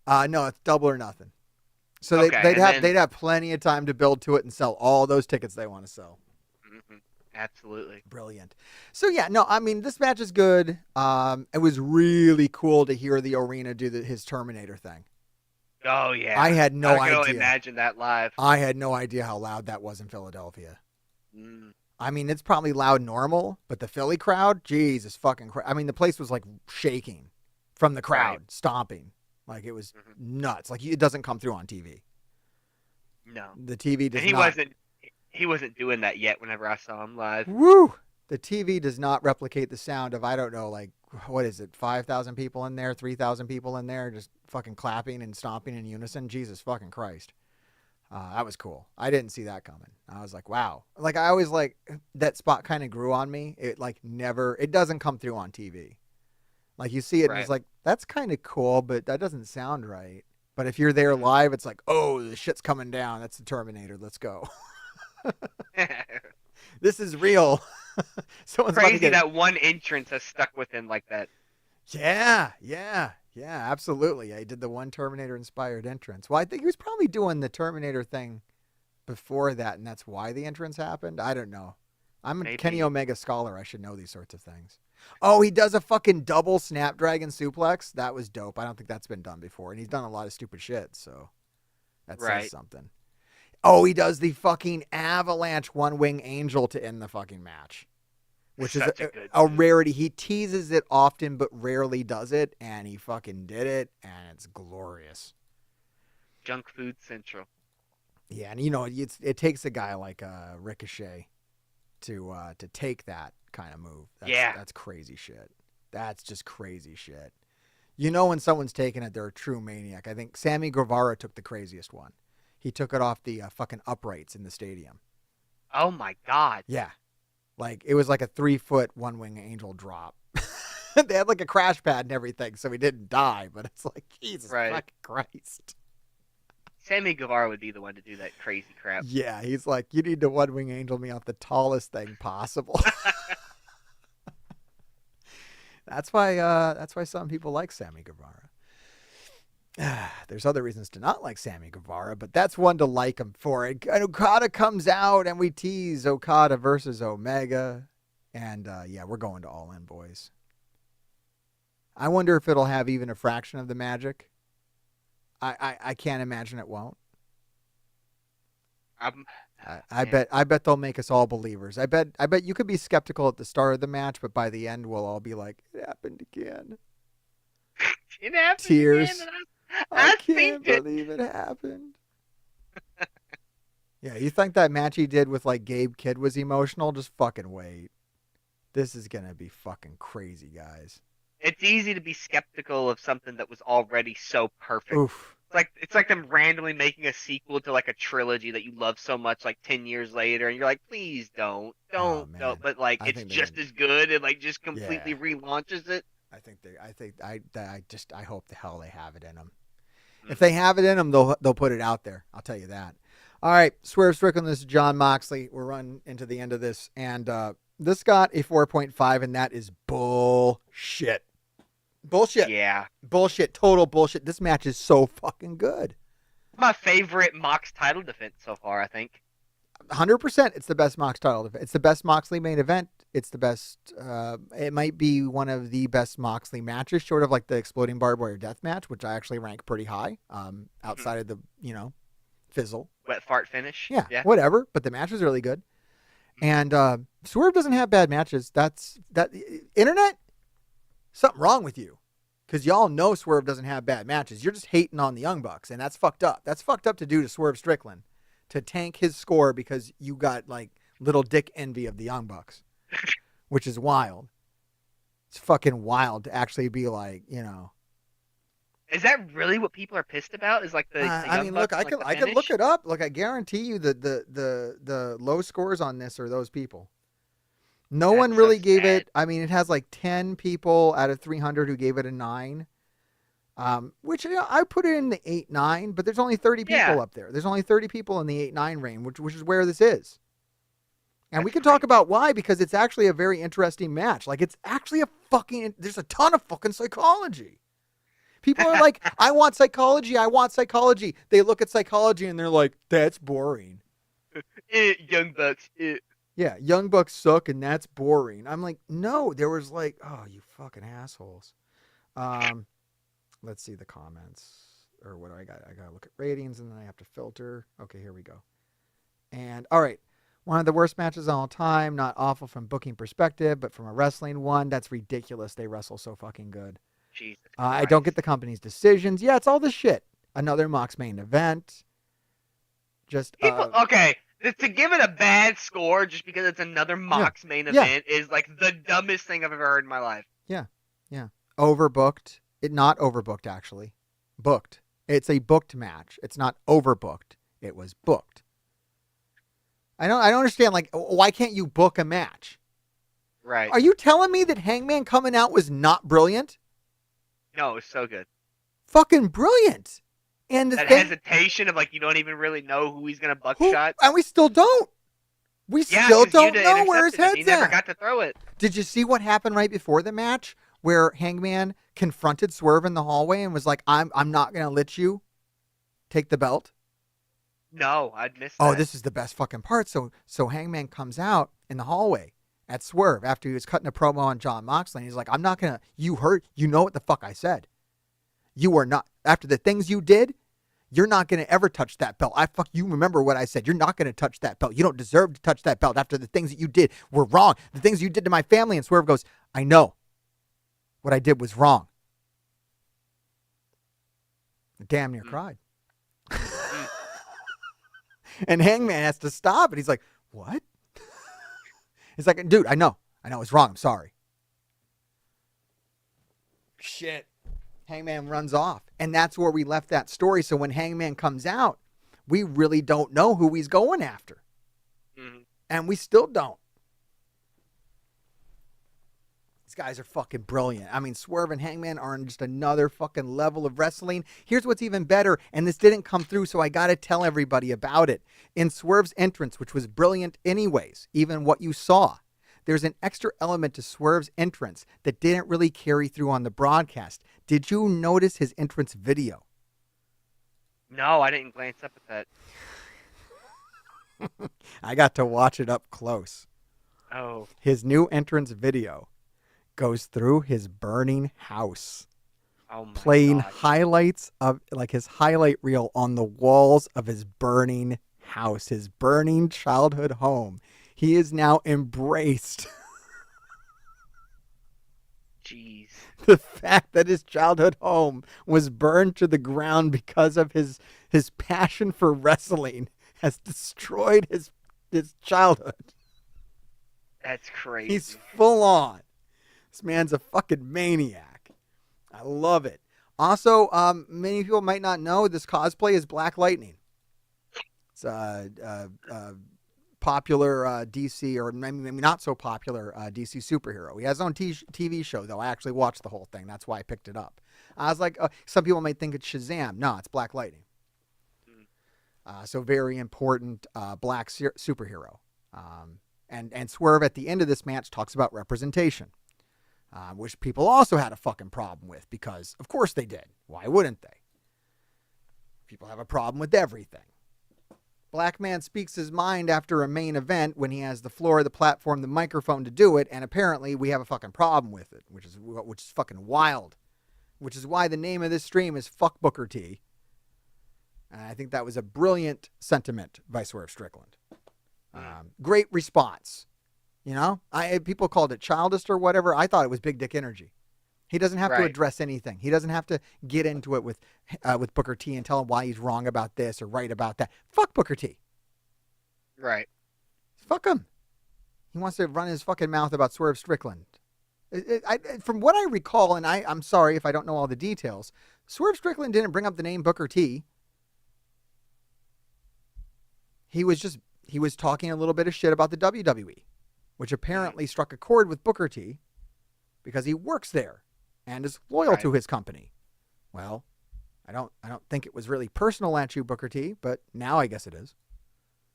No, it's Double or Nothing. So Okay, they'd have plenty of time to build to it and sell all those tickets they want to sell. Mm-hmm. Absolutely. Brilliant. So yeah, no, I mean this match is good. It was really cool to hear the arena do his Terminator thing. Oh yeah. I had no I can only idea. imagine that live. I had no idea how loud that was in Philadelphia. Mm. I mean, it's probably loud normal, but the Philly crowd, Jesus fucking I mean, the place was like shaking from the crowd, stomping. Like it was nuts. Like it doesn't come through on TV. No. The TV does And not. he wasn't doing that yet whenever I saw him live. Woo! The TV does not replicate the sound of, I don't know, like, what is it, 5,000 people in there, 3,000 people in there, just fucking clapping and stomping in unison. Jesus fucking Christ. That was cool. I didn't see that coming. I was like, wow. Like, I always like, that spot kind of grew on me. It like never, it doesn't come through on TV. Like you see it and it's like, that's kind of cool, but that doesn't sound right. But if you're there live, it's like, oh, the shit's coming down. That's the Terminator. Let's go. This is real. Someone's about to Crazy that one entrance has stuck with him like that. Yeah, absolutely. I did the one Terminator-inspired entrance. Well, I think he was probably doing the Terminator thing before that, and that's why the entrance happened. I don't know. I'm a Kenny Omega scholar. I should know these sorts of things. Oh, he does a fucking double Snapdragon suplex. That was dope. I don't think that's been done before, and he's done a lot of stupid shit, so that says something. Oh, he does the fucking avalanche one-wing angel to end the fucking match, which is a rarity. He teases it often, but rarely does it, and he fucking did it, and it's glorious. Junk food central. Yeah, and you know, it takes a guy like Ricochet to take that, kind of move. Yeah. That's crazy shit. That's just crazy shit. You know when someone's taking it, they're a true maniac. I think Sammy Guevara took the craziest one. He took it off the fucking uprights in the stadium. Oh my God. Yeah. Like, it was like a 3-foot one-wing angel drop. They had like a crash pad and everything, so he didn't die, but it's like, Jesus fucking Christ. Sammy Guevara would be the one to do that crazy crap. Yeah, he's like, you need to one-wing angel me off the tallest thing possible. That's why some people like Sammy Guevara. There's other reasons to not like Sammy Guevara, but that's one to like him for. And Okada comes out, and we tease Okada versus Omega. And, yeah, we're going to All In, boys. I wonder if it'll have even a fraction of the magic. I can't imagine it won't. I bet they'll make us all believers. I bet you could be skeptical at the start of the match, but by the end we'll all be like, it happened again. It happened Tears. again, and I can't believe it happened. Yeah, you think that match he did with like Gabe Kidd was emotional? Just fucking wait. This is gonna be fucking crazy, guys. It's easy to be skeptical of something that was already so perfect. Oof. It's like them randomly making a sequel to like a trilogy that you love so much, like 10 years later, and you're like, please don't. But like, it's just as good, and like just completely relaunches it. I hope the hell they have it in them. If they have it in them, they'll put it out there. I'll tell you that. All right, Swerve Strickland, this is John Moxley. We're running into the end of this, and this got a 4.5, and that is bullshit. Bullshit. Yeah. Bullshit. Total bullshit. This match is so fucking good. My favorite Mox title defense so far, I think. 100%. It's the best Mox title defense. It's the best Moxley main event. It's the best. It might be one of the best Moxley matches, short of like the Exploding Barbed Wire Death match, which I actually rank pretty high. Outside of the fizzle. Wet fart finish. Yeah. Whatever. But the match was really good. And Swerve doesn't have bad matches. Internet. Something wrong with you, because y'all know Swerve doesn't have bad matches. You're just hating on the Young Bucks, and that's fucked up. That's fucked up to do to Swerve Strickland, to tank his score because you got like little dick envy of the Young Bucks, which is wild. It's fucking wild to actually be like, Is that really what people are pissed about? Is like the Young Bucks, look, I can look it up. Look, I guarantee you that the low scores on this are those people. No one really gave it. I mean, it has like 10 people out of 300 who gave it a 9, which I put it in the 8-9, but there's only 30 people up there. There's only 30 people in the 8-9 range, which is where this is. And we can talk about why, because it's actually a very interesting match. Like, it's actually there's a ton of fucking psychology. People are like, I want psychology. I want psychology. They look at psychology and they're like, that's boring. Young Bucks. Yeah, Young Bucks suck, and that's boring. I'm like, no, there was like, oh, you fucking assholes. Let's see the comments. Or what do I got? I got to look at ratings, and then I have to filter. Okay, here we go. And, all right, one of the worst matches of all time. Not awful from booking perspective, but from a wrestling one, that's ridiculous. They wrestle so fucking good. Jesus I don't get the company's decisions. Yeah, it's all this shit. Another Mox main event. Just, okay. To give it a bad score just because it's another Mox main event is like the dumbest thing I've ever heard in my life. Yeah. Overbooked. Not overbooked, actually. Booked. It's a booked match. It's not overbooked. It was booked. I don't understand, like, why can't you book a match? Right. Are you telling me that Hangman coming out was not brilliant? No, it was so good. Fucking brilliant. And that hesitation of like you don't even really know who he's gonna buckshot, and we still don't. We still don't know where his head's at. He never got to throw it. Did you see what happened right before the match, where Hangman confronted Swerve in the hallway and was like, "I'm not gonna let you take the belt"? No, I'd missed that. Oh, this is the best fucking part. So Hangman comes out in the hallway at Swerve after he was cutting a promo on John Moxley, and he's like, "I'm not gonna. You know what the fuck I said. You are not, after the things you did, you're not going to ever touch that belt. You remember what I said. You're not going to touch that belt. You don't deserve to touch that belt after the things that you did were wrong. The things you did to my family." And Swerve goes, "I know. What I did was wrong." I damn near cried. And Hangman has to stop, and he's like, "What?" He's like, "Dude, I know. I know it's wrong. I'm sorry. Shit. Hangman runs off. And that's where we left that story. So when Hangman comes out, we really don't know who he's going after. Mhm. And we still don't. These guys are fucking brilliant. I mean, Swerve and Hangman are on just another fucking level of wrestling. Here's what's even better, and this didn't come through, so I got to tell everybody about it. In Swerve's entrance, which was brilliant anyways, even what you saw, there's an extra element to Swerve's entrance that didn't really carry through on the broadcast. Did you notice his entrance video? No, I didn't glance up at that. I got to watch it up close. Oh. His new entrance video goes through his burning house, playing highlights of like his highlight reel on the walls of his burning house, his burning childhood home. He is now embraced Jeez. the fact that his childhood home was burned to the ground because of his passion for wrestling has destroyed his childhood. That's crazy. He's full on. This man's a fucking maniac. I love it. Also, many people might not know this cosplay is Black Lightning. It's popular DC, or maybe not so popular DC superhero. He has his own TV show, though. I actually watched the whole thing. That's why I picked it up. I was like, some people might think it's Shazam. No, it's Black Lightning. So very important black superhero. And Swerve at the end of this match talks about representation. Which people also had a fucking problem with because, of course, they did. Why wouldn't they? People have a problem with everything. Black man speaks his mind after a main event when he has the floor, the platform, the microphone to do it, and apparently we have a fucking problem with it, which is fucking wild. Which is why the name of this stream is Fuck Booker T. And I think that was a brilliant sentiment by Swerve Strickland. Great response. You know, people called it childish or whatever. I thought it was big dick energy. He doesn't have to address anything. He doesn't have to get into it with Booker T and tell him why he's wrong about this or right about that. Fuck Booker T. Right. Fuck him. He wants to run his fucking mouth about Swerve Strickland. From what I recall, and I'm sorry if I don't know all the details, Swerve Strickland didn't bring up the name Booker T. He was talking a little bit of shit about the WWE. Which apparently struck a chord with Booker T because he works there and is loyal to his company. Well, I don't think it was really personal at you, Booker T, but now I guess it is.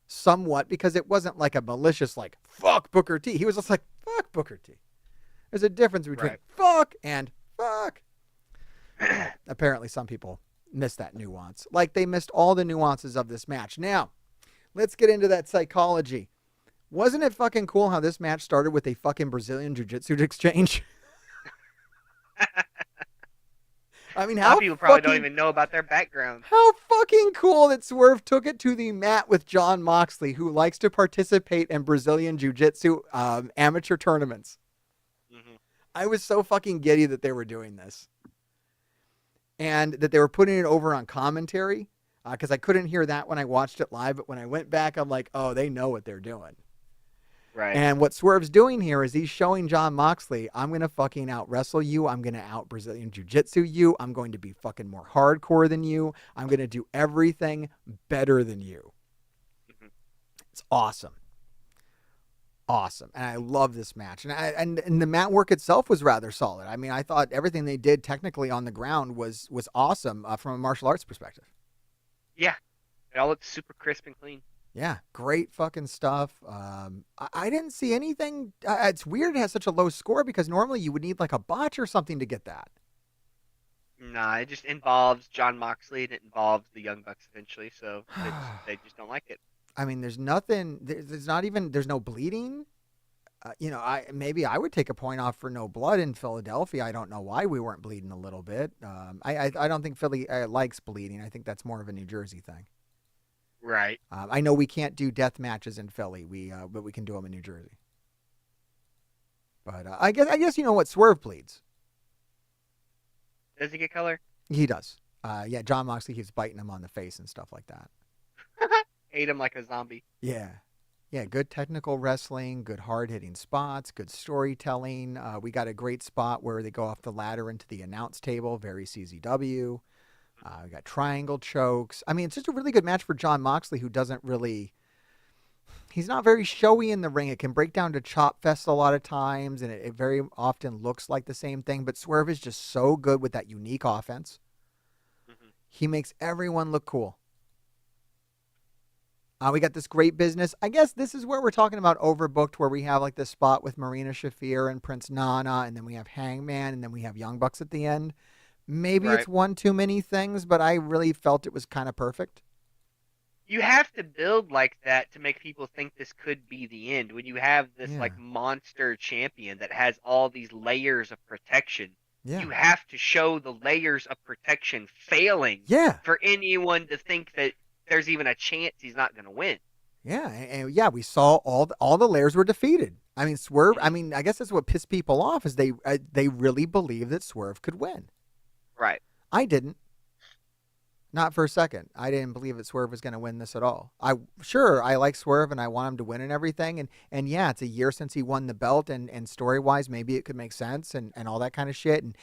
Somewhat, because it wasn't like a malicious, like, fuck Booker T. He was just like, fuck Booker T. There's a difference between fuck and fuck. Apparently some people missed that nuance. Like they missed all the nuances of this match. Now, let's get into that psychology. Wasn't it fucking cool how this match started with a fucking Brazilian Jiu-Jitsu exchange? I mean, how people probably don't even know about their background. How fucking cool that Swerve took it to the mat with Jon Moxley, who likes to participate in Brazilian Jiu-Jitsu amateur tournaments. Mm-hmm. I was so fucking giddy that they were doing this. And that they were putting it over on commentary. Because I couldn't hear that when I watched it live. But when I went back, I'm like, oh, they know what they're doing. Right. And what Swerve's doing here is he's showing Jon Moxley, I'm going to fucking out wrestle you. I'm going to out Brazilian Jiu-Jitsu you. I'm going to be fucking more hardcore than you. I'm going to do everything better than you. Mm-hmm. It's awesome. Awesome. And I love this match. And the mat work itself was rather solid. I mean, I thought everything they did technically on the ground was awesome from a martial arts perspective. Yeah. It all looked super crisp and clean. Yeah, great fucking stuff. I didn't see anything. It's weird it has such a low score because normally you would need like a botch or something to get that. Nah, it just involves Jon Moxley and it involves the Young Bucks eventually, so they just don't like it. I mean, there's nothing. There's no bleeding. Maybe I would take a point off for no blood in Philadelphia. I don't know why we weren't bleeding a little bit. I don't think Philly likes bleeding. I think that's more of a New Jersey thing. Right. I know we can't do death matches in Philly. But we can do them in New Jersey. But I guess you know what, Swerve bleeds. Does he get color? He does. Yeah, Jon Moxley keeps biting him on the face and stuff like that. Ate him like a zombie. Yeah. Yeah, good technical wrestling, good hard-hitting spots, good storytelling. We got a great spot where they go off the ladder into the announce table, very CZW. We got triangle chokes. I mean, it's just a really good match for Jon Moxley, who doesn't really... He's not very showy in the ring. It can break down to chop fest a lot of times, and it very often looks like the same thing. But Swerve is just so good with that unique offense. He makes everyone look cool. We got this great business. I guess this is where we're talking about overbooked, where we have like this spot with Marina Shafir and Prince Nana, and then we have Hangman, and then we have Young Bucks at the end. Maybe it's one too many things, but I really felt it was kind of perfect. You have to build like that to make people think this could be the end. When you have this like monster champion that has all these layers of protection, you have to show the layers of protection failing for anyone to think that there's even a chance he's not going to win. Yeah, and we saw all the layers were defeated. I mean, Swerve. I mean, I guess that's what pissed people off is they really believed that Swerve could win. Right. I didn't. Not for a second. I didn't believe that Swerve was going to win this at all. I like Swerve and I want him to win and everything. And yeah, it's a year since he won the belt and story-wise, maybe it could make sense and all that kind of shit. And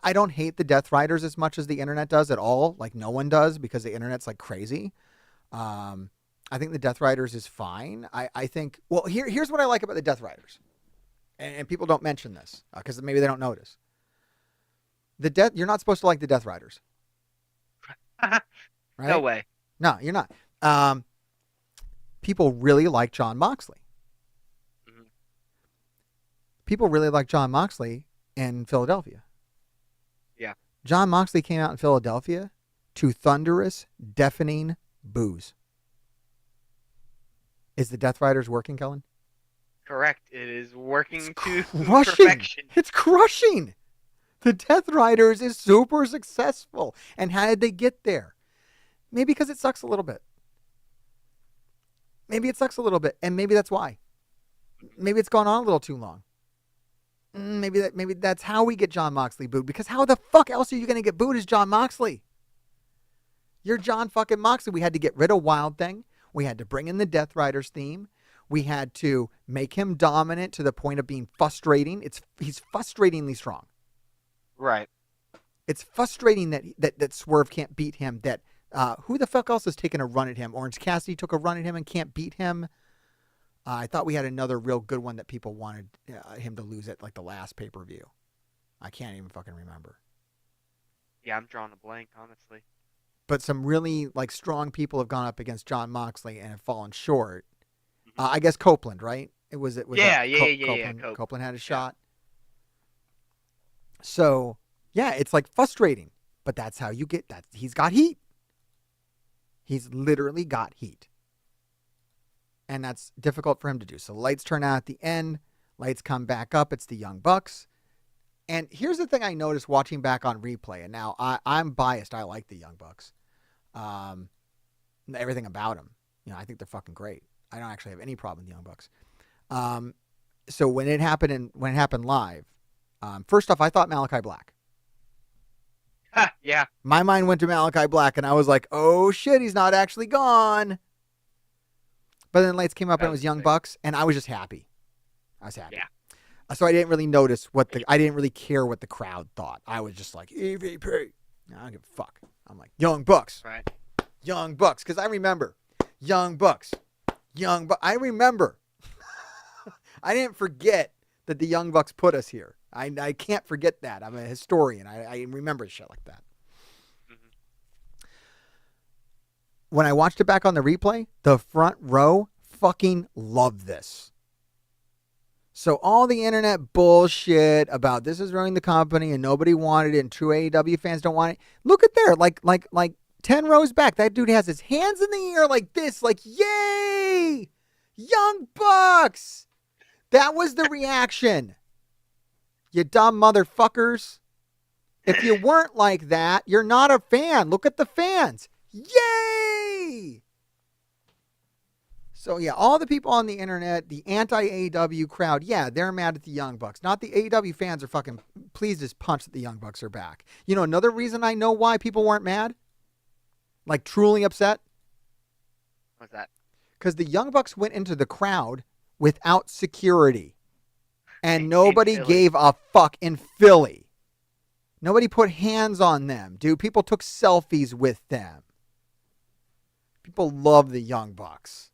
I don't hate the Death Riders as much as the internet does at all. Like no one does because the internet's like crazy. I think the Death Riders is fine. I think, well, here's what I like about the Death Riders. And people don't mention this because maybe they don't notice. You're not supposed to like the Death Riders. Right? No way. No, you're not. People really like Jon Moxley. People really like Jon Moxley in Philadelphia. Yeah. Jon Moxley came out in Philadelphia to thunderous, deafening boos. Is the Death Riders working, Kellin? Correct. It is working to crushing. perfection. It's crushing. The Death Riders is super successful. And how did they get there? Maybe because it sucks a little bit. Maybe it sucks a little bit, and maybe that's why. Maybe it's gone on a little too long. Maybe that's how we get Jon Moxley booed. Because how the fuck else are you going to get booed as Jon Moxley? You're Jon fucking Moxley. We had to get rid of Wild Thing. We had to bring in the Death Riders theme. We had to make him dominant to the point of being frustrating. He's frustratingly strong. Right. It's frustrating that Swerve can't beat him. That who the fuck else is taking a run at him? Orange Cassidy took a run at him and can't beat him. I thought we had another real good one that people wanted him to lose at like the last pay-per-view. I can't even fucking remember. Yeah, I'm drawing a blank, honestly. But some really like strong people have gone up against Jon Moxley and have fallen short. I guess Copeland, right? Copeland had a shot. So, yeah, it's like frustrating, but that's how you get that. He's got heat. He's literally got heat. And that's difficult for him to do. So lights turn out at the end. Lights come back up. It's the Young Bucks. And here's the thing I noticed watching back on replay. And now I'm biased. I like the Young Bucks. Everything about them. I think they're fucking great. I don't actually have any problem with the Young Bucks. So when it happened live, first off, I thought Malachi Black. Yeah. My mind went to Malachi Black, and I was like, oh, shit, he's not actually gone. But then lights came up, and it was Young Bucks, and I was just happy. I was happy. Yeah. So I didn't really notice I didn't really care what the crowd thought. I was just like, EVP. No, I don't give a fuck. I'm like, Young Bucks. Right. Young Bucks. Because I remember. Young Bucks. I remember. I didn't forget that the Young Bucks put us here. I can't forget that. I'm a historian. I remember shit like that. When I watched it back on the replay, the front row fucking loved this. So all the internet bullshit about this is ruining the company and nobody wanted it and true AEW fans don't want it. Look at there, like 10 rows back, that dude has his hands in the air like this, like, yay! Young Bucks! That was the reaction. You dumb motherfuckers. If you weren't like that, you're not a fan. Look at the fans. Yay! So, yeah, all the people on the internet, the anti-AEW crowd, yeah, they're mad at the Young Bucks. Not the AEW fans are fucking pleased as punch that the Young Bucks are back. You know, another reason I know why people weren't mad? Like, truly upset? What's that? because the Young Bucks went into the crowd without security. And nobody gave a fuck in Philly. Nobody put hands on them, dude. People took selfies with them. People love the Young Bucks.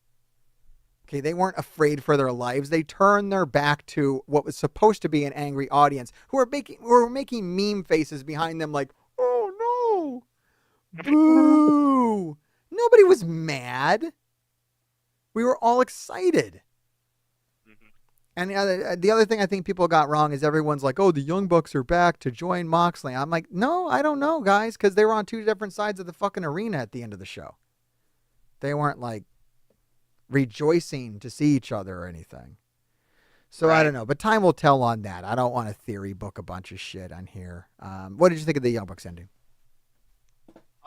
Okay, they weren't afraid for their lives. They turned their back to what was supposed to be an angry audience who were making meme faces behind them like, oh no, boo. Nobody was mad. We were all excited. And the other thing I think people got wrong is everyone's like, oh, the Young Bucks are back to join Moxley. I'm like, no, I don't know, guys, because they were on two different sides of the fucking arena at the end of the show. They weren't like rejoicing to see each other or anything. So I don't know, but time will tell on that. I don't want to theory book a bunch of shit on here. What did you think of the Young Bucks ending?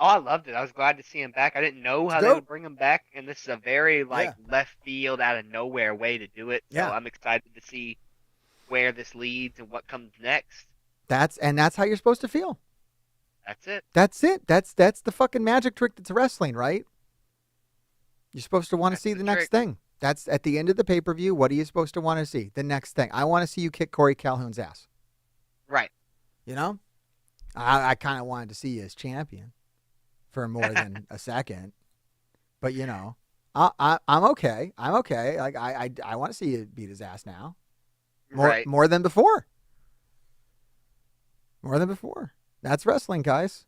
Oh, I loved it. I was glad to see him back. I didn't know how they would bring him back, and this is a very left field, out of nowhere way to do it. So I'm excited to see where this leads and what comes next. That's how you're supposed to feel. That's it. That's it. That's the fucking magic trick that's wrestling, right? You're supposed to want to see the next thing. That's at the end of the pay-per-view. What are you supposed to want to see? The next thing. I want to see you kick Corey Calhoun's ass. Right. You know? I kind of wanted to see you as champion for more than a second. But, you know, I'm okay. I'm okay. Like, I want to see you beat his ass now. More than before. More than before. That's wrestling, guys.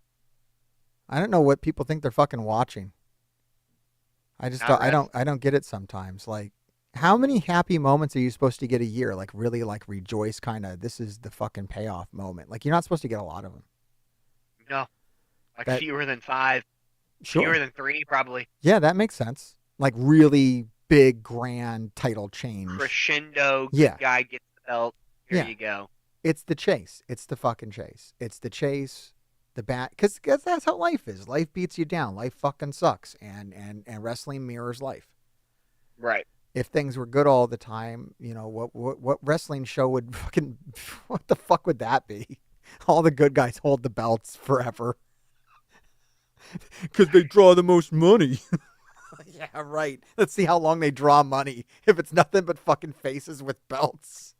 I don't know what people think they're fucking watching. I just don't, I don't get it sometimes. Like, how many happy moments are you supposed to get a year? Like, really, like, rejoice kind of, this is the fucking payoff moment. Like, you're not supposed to get a lot of them. No. Like fewer than 5. Sure. Fewer than 3, probably. Yeah, that makes sense. Like, really big, grand title change. Crescendo, good guy gets the belt. Here you go. It's the chase. It's the fucking chase. It's the chase. The bat, because that's how life is. Life beats you down. Life fucking sucks, and wrestling mirrors life. Right. If things were good all the time, you know, what wrestling show would fucking, what the fuck would that be? All the good guys hold the belts forever. Because they draw the most money. Yeah, right. Let's see how long they draw money. If it's nothing but fucking faces with belts.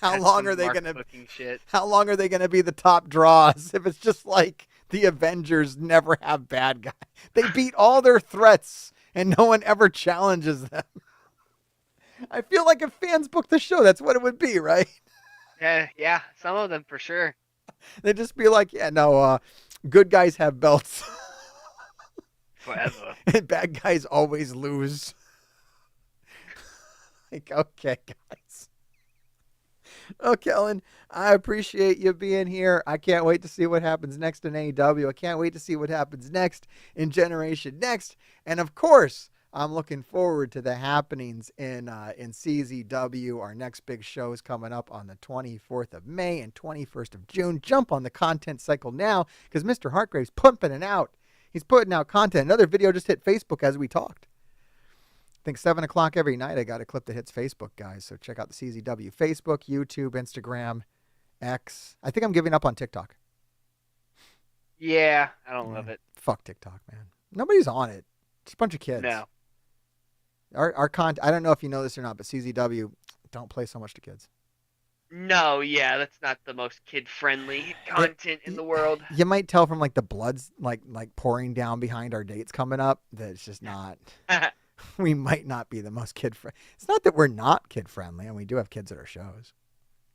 How long are they gonna be the top draws if it's just like the Avengers never have bad guys? They beat all their threats and no one ever challenges them. I feel like if fans book the show, that's what it would be, right? Yeah, some of them for sure. They'd just be like, good guys have belts. Forever. And bad guys always lose. Like, okay, guys. Oh, Kellin, I appreciate you being here. I can't wait to see what happens next in AEW. I can't wait to see what happens next in Generation Next. And, of course, I'm looking forward to the happenings in CZW. Our next big show is coming up on the 24th of May and 21st of June. Jump on the content cycle now because Mr. Hartgrave's pumping it out. He's putting out content. Another video just hit Facebook as we talked. I think 7 o'clock every night I got a clip that hits Facebook, guys. So check out the CZW Facebook, YouTube, Instagram, X. I think I'm giving up on TikTok. Yeah, I don't love it. Fuck TikTok, man. Nobody's on it. Just a bunch of kids. No. Our content, I don't know if you know this or not, but CZW don't play so much to kids. No, yeah, that's not the most kid-friendly content in the world. You might tell from like the blood's like pouring down behind our dates coming up that it's just not. We might not be the most kid-friendly. It's not that we're not kid-friendly, and we do have kids at our shows.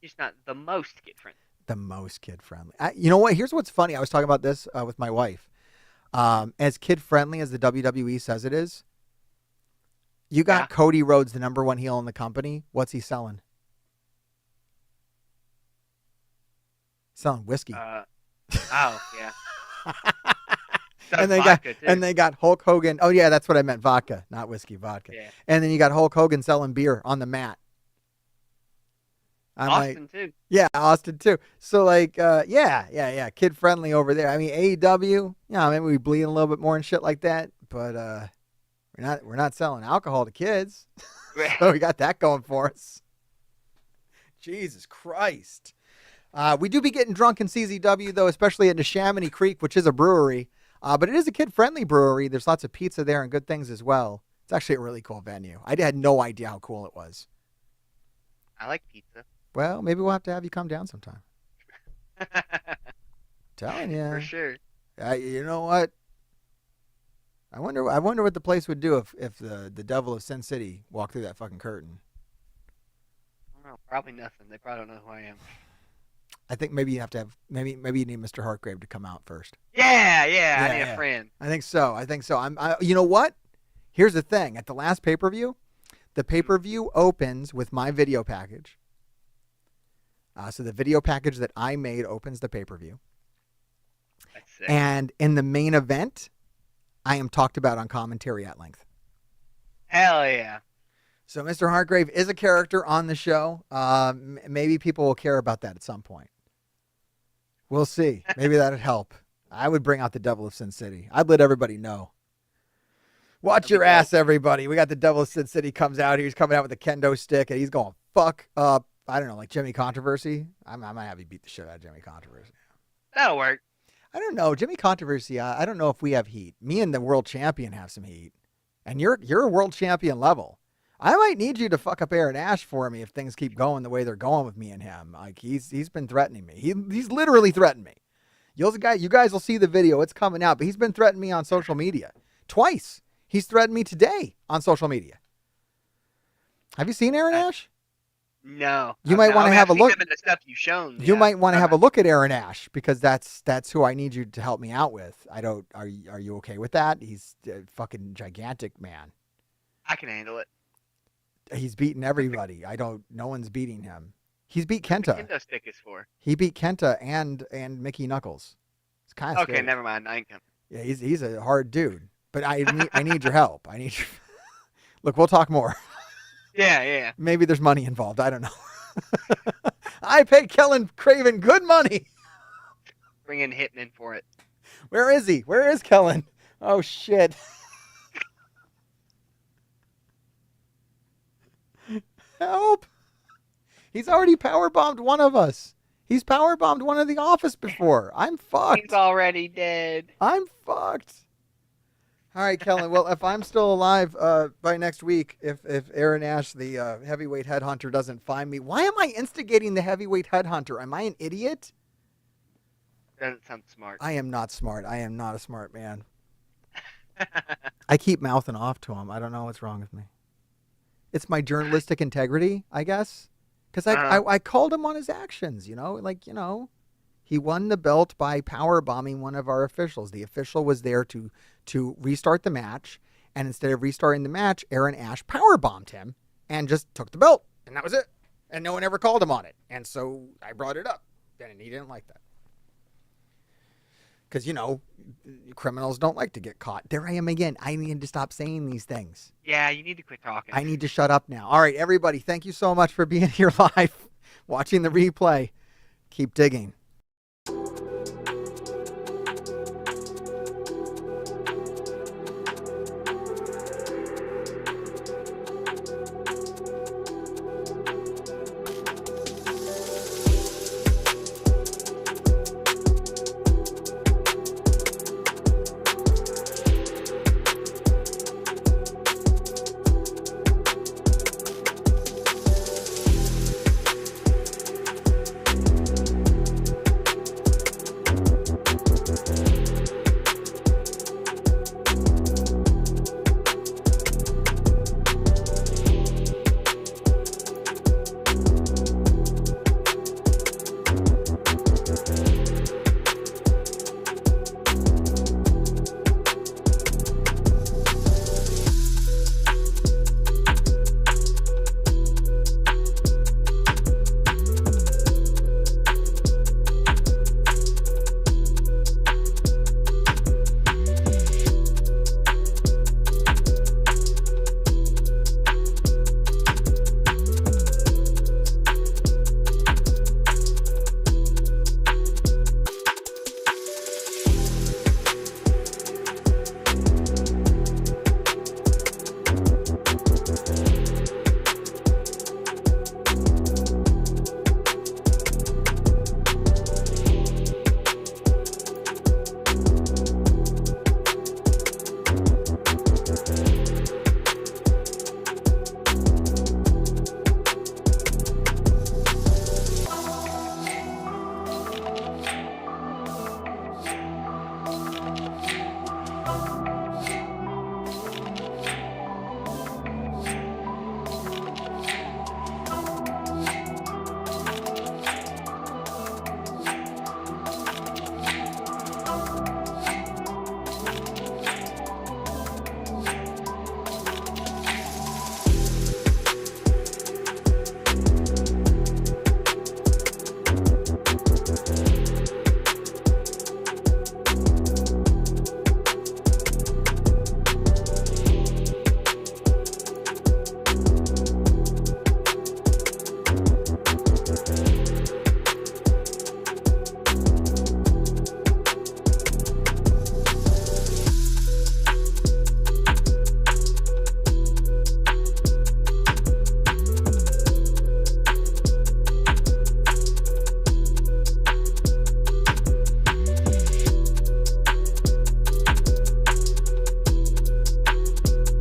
Just not the most kid-friendly. The most kid-friendly. You know what? Here's what's funny. I was talking about this with my wife. As kid-friendly as the WWE says it is, you got Cody Rhodes, the number one heel in the company. What's he selling? Selling whiskey. Yeah. And they got Hulk Hogan. Oh yeah, that's what I meant. Vodka, not whiskey, vodka. Yeah. And then you got Hulk Hogan selling beer on the mat. Austin too. Yeah, Austin too. So like, yeah, kid friendly over there. I mean, AEW, maybe we bleed a little bit more and shit like that, but we're not selling alcohol to kids. So we got that going for us. Jesus Christ. We do be getting drunk in CZW though, especially at Neshaminy Creek, which is a brewery. But it is a kid-friendly brewery. There's lots of pizza there and good things as well. It's actually a really cool venue. I had no idea how cool it was. I like pizza. Well, maybe we'll have to have you come down sometime. Telling you. For sure. You know what? I wonder what the place would do if the devil of Sin City walked through that fucking curtain. I don't know. Probably nothing. They probably don't know who I am. I think maybe you have to have maybe you need Mr. Hartgrave to come out first. Yeah. I need a friend. I think so. You know what? Here's the thing. At the last pay-per-view, the pay-per-view opens with my video package. So the video package that I made opens the pay-per-view. That's sick. And in the main event, I am talked about on commentary at length. Hell yeah. So Mr. Hartgrave is a character on the show. Maybe people will care about that at some point. We'll see. Maybe that'd help. I would bring out the devil of Sin City. I'd let everybody know. Watch your ass, everybody. We got the devil of Sin City comes out here. He's coming out with a kendo stick, and he's going fuck up. I don't know, like Jimmy Controversy. I might have you beat the shit out of Jimmy Controversy. That'll work. I don't know. Jimmy Controversy, I don't know if we have heat. Me and the world champion have some heat. And you're a world champion level. I might need you to fuck up Aaron Ash for me if things keep going the way they're going with me and him. Like he's been threatening me. He's literally threatened me. You guys will see the video. It's coming out. But he's been threatening me on social media. Twice. He's threatened me today on social media. Have you seen Aaron Ash? No. You might want to have a look. I've seen them in the stuff you've shown. You might want to have a look at Aaron Ash because that's who I need you to help me out with. Are you okay with that? He's a fucking gigantic man. I can handle it. He's beaten everybody. No one's beating him. He's beat Kenta. Kendo stick is for. He beat Kenta and Mickey Knuckles. It's kind of okay. scary. Never mind. I ain't coming. Yeah, he's a hard dude. But I need your help. Look, we'll talk more. Yeah. Maybe there's money involved. I don't know. I pay Kellin Craven good money. Bring in Hitman for it. Where is he? Where is Kellin? Oh, shit. Help. He's already powerbombed one of us. He's powerbombed one of the office before. I'm fucked. He's already dead. I'm fucked. All right, Kellin. Well, if I'm still alive by next week, if Aaron Ash, the heavyweight headhunter, doesn't find me, why am I instigating the heavyweight headhunter? Am I an idiot? Doesn't sound smart. I am not smart. I am not a smart man. I keep mouthing off to him. I don't know what's wrong with me. It's my journalistic integrity, I guess. Because I called him on his actions, He won the belt by power bombing one of our officials. The official was there to restart the match, and instead of restarting the match, Aaron Ash power bombed him and just took the belt, and that was it. And no one ever called him on it, and so I brought it up, and he didn't like that. Because criminals don't like to get caught. There I am again. I need to stop saying these things. Yeah, you need to quit talking. I need to shut up now. All right, everybody, thank you so much for being here live, watching the replay. Keep digging. Bye.